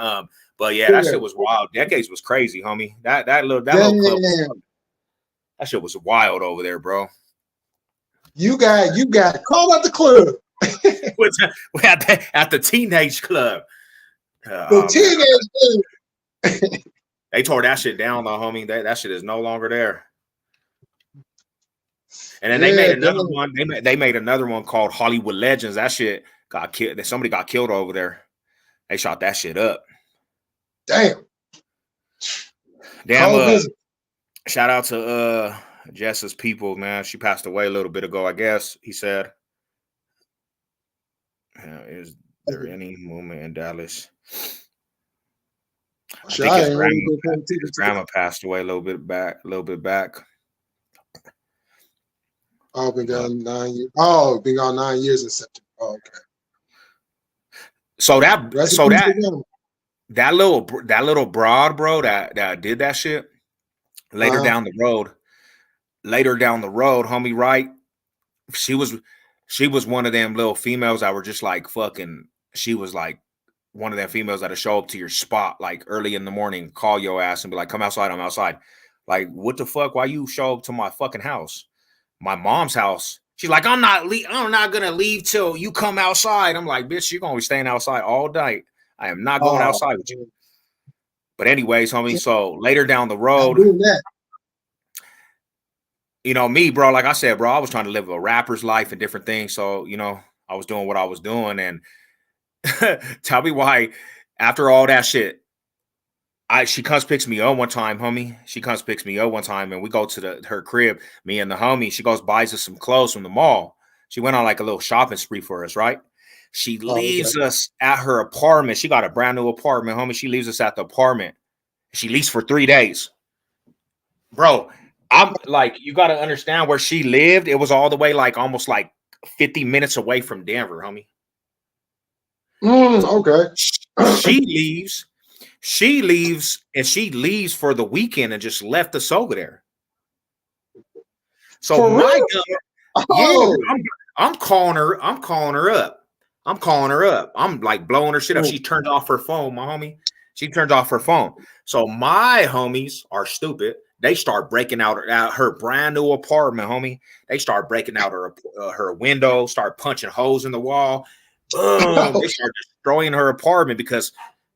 But yeah, that shit was wild. Decades was crazy, homie. That little club, that shit was wild over there, bro. You got call out the club. At the teenage club. They tore that shit down though, homie. That shit is no longer there. And then they made another one. They made another one called Hollywood Legends. That shit got killed. Somebody got killed over there. They shot that shit up. Damn. Shout out to Jess's people, man. She passed away a little bit ago, I guess. He said. Is there any movement in Dallas? I think his grandma passed away a little bit back. Oh, been gone 9 years. Oh, been gone 9 years in September. Oh, okay. So that little broad, bro, that did that shit later down the road, homie, right? She was one of them little females that were just like fucking. She was like one of them females that'll show up to your spot like early in the morning, call your ass and be like, "Come outside, I'm outside." Like, what the fuck? Why you show up to my fucking house? My mom's house. She's like, I'm not gonna leave till you come outside. I'm like, bitch, you're gonna be staying outside all night. I am not going outside with you. But anyways, homie, so later down the road, you know, me, bro, like I said, bro, I was trying to live a rapper's life and different things. So, you know, I was doing what I was doing. And tell me why after all that shit, she comes picks me up one time, homie. She comes picks me up one time and we go to her crib, me and the homie. She goes, buys us some clothes from the mall. She went on like a little shopping spree for us, right? She leaves us at her apartment. She got a brand new apartment, homie. She leaves us at the apartment. She leaves for 3 days. Bro, I'm like, you got to understand where she lived. It was all the way like almost like 50 minutes away from Denver, homie. Okay. She leaves for the weekend and just left us over there. So I'm calling her up. I'm calling her up. I'm like blowing her shit up. She turned off her phone, my homie. She turned off her phone. So my homies are stupid. They start breaking out her brand new apartment, homie. They start breaking out her window, start punching holes in the wall. Boom. They start destroying her apartment because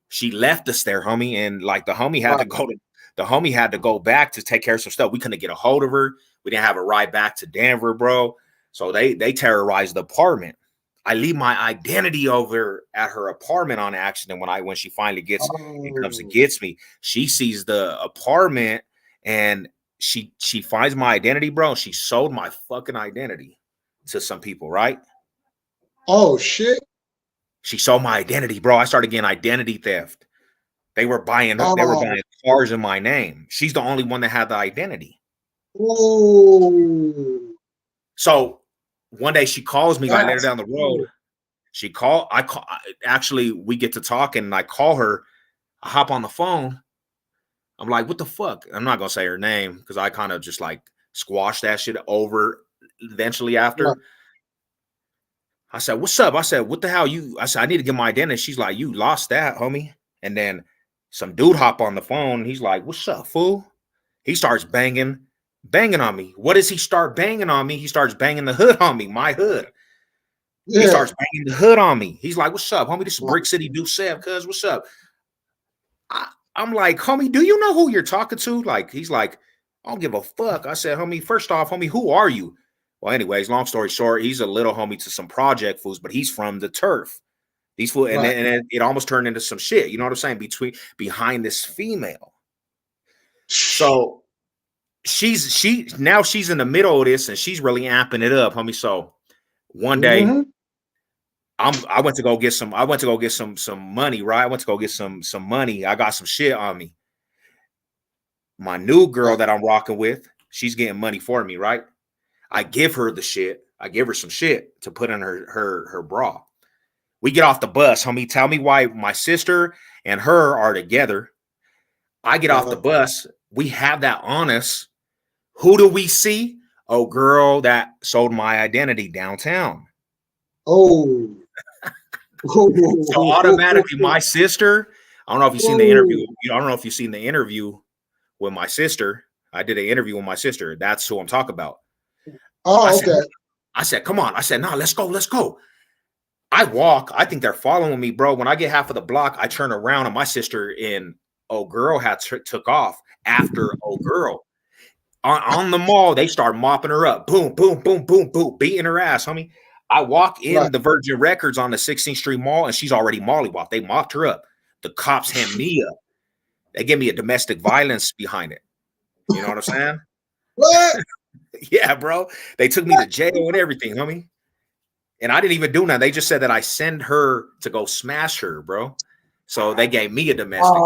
she left us there, homie. And like the homie had to go back to take care of some stuff. We couldn't get a hold of her. We didn't have a ride back to Denver, bro. So they terrorized the apartment. I leave my identity over at her apartment on accident when she finally comes and gets me. She sees the apartment and she finds my identity, bro. She sold my fucking identity to some people, right? Oh shit. She sold my identity, bro. I started getting identity theft. They were buying cars in my name. She's the only one that had the identity. Oh. So one day she calls me like later down the road. Actually, we get to talking and I call her. I hop on the phone. I'm like, what the fuck? I'm not gonna say her name because I kind of just like squashed that shit over eventually after. Right. I said, what's up? I said, what the hell? I said, I need to get my identity. She's like, you lost that, homie. And then some dude hop on the phone. He's like, what's up, fool? He starts banging on me. What does he start banging on me? He starts banging the hood on me, my hood. Yeah. He starts banging the hood on me. He's like, what's up, homie? This is Brick City Duke Sev, cuz, what's up? I'm like, homie, do you know who you're talking to? Like, he's like, I don't give a fuck. I said, homie, first off, homie, who are you? Well, anyways, long story short, he's a little homie to some project fools, but he's from the turf. These fools, and then it almost turned into some shit. You know what I'm saying? Behind this female. So now she's in the middle of this and she's really amping it up, homie. So one day I went to go get some money, right? I went to go get some money. I got some shit on me. My new girl that I'm rocking with, she's getting money for me, right? I give her the shit. I give her some shit to put in her bra. We get off the bus, homie. Tell me why my sister and her are together. I get off the bus. We have that on us. Who do we see? Oh, girl that sold my identity downtown. Oh. So automatically, my sister. I don't know if you've seen the interview. I don't know if you've seen the interview with my sister. I did an interview with my sister. That's who I'm talking about. Oh, okay. I said, come on. I said, nah, let's go. I walk. I think they're following me, bro. When I get half of the block, I turn around and my sister and old girl had took off after old girl. On the mall, they start mopping her up. Boom, boom, boom, boom, boom, beating her ass, homie. I walk in the Virgin Records on the 16th Street Mall, and she's already mollywopped. They mopped her up. The cops hand me up. They give me a domestic violence behind it. You know what I'm saying? What? Yeah, bro. They took me to jail and everything, homie. And I didn't even do nothing. They just said that I send her to go smash her, bro. So they gave me a domestic.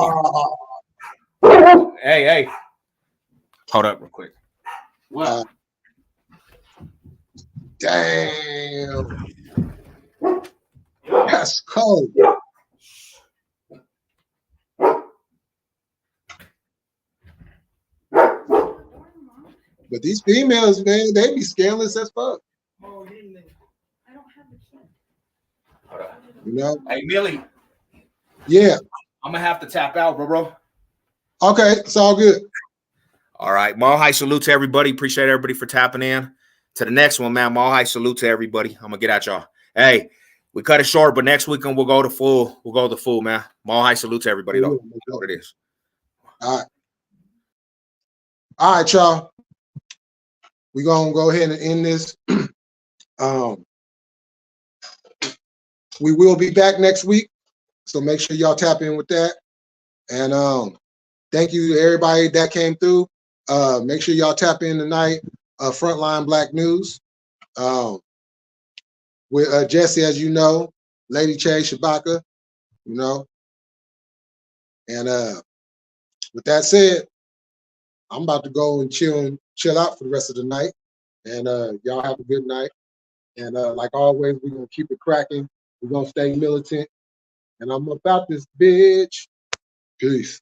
Hey. Hold up real quick. What? Damn. That's cold. But these females, man, they be scandalous as fuck. You know? Hey, Millie. Yeah. I'm gonna have to tap out, bro. Okay, it's all good. All right. Mall high salute to everybody. Appreciate everybody for tapping in. To the next one, man. Mall high salute to everybody. I'm gonna get at y'all. Hey, we cut it short, but next weekend we'll go to full. We'll go to full, man. Mall high salute to everybody, though. You know what it is. All right, y'all. We're gonna go ahead and end this. We will be back next week, so make sure y'all tap in with that. And thank you to everybody that came through. Make sure y'all tap in tonight. Frontline Black News with Jesse, as you know, Lady Che, Shabaka, you know. And with that said, I'm about to go and chill out for the rest of the night. And y'all have a good night. And like always, we're gonna keep it cracking. We're gonna stay militant. And I'm about this bitch. Peace.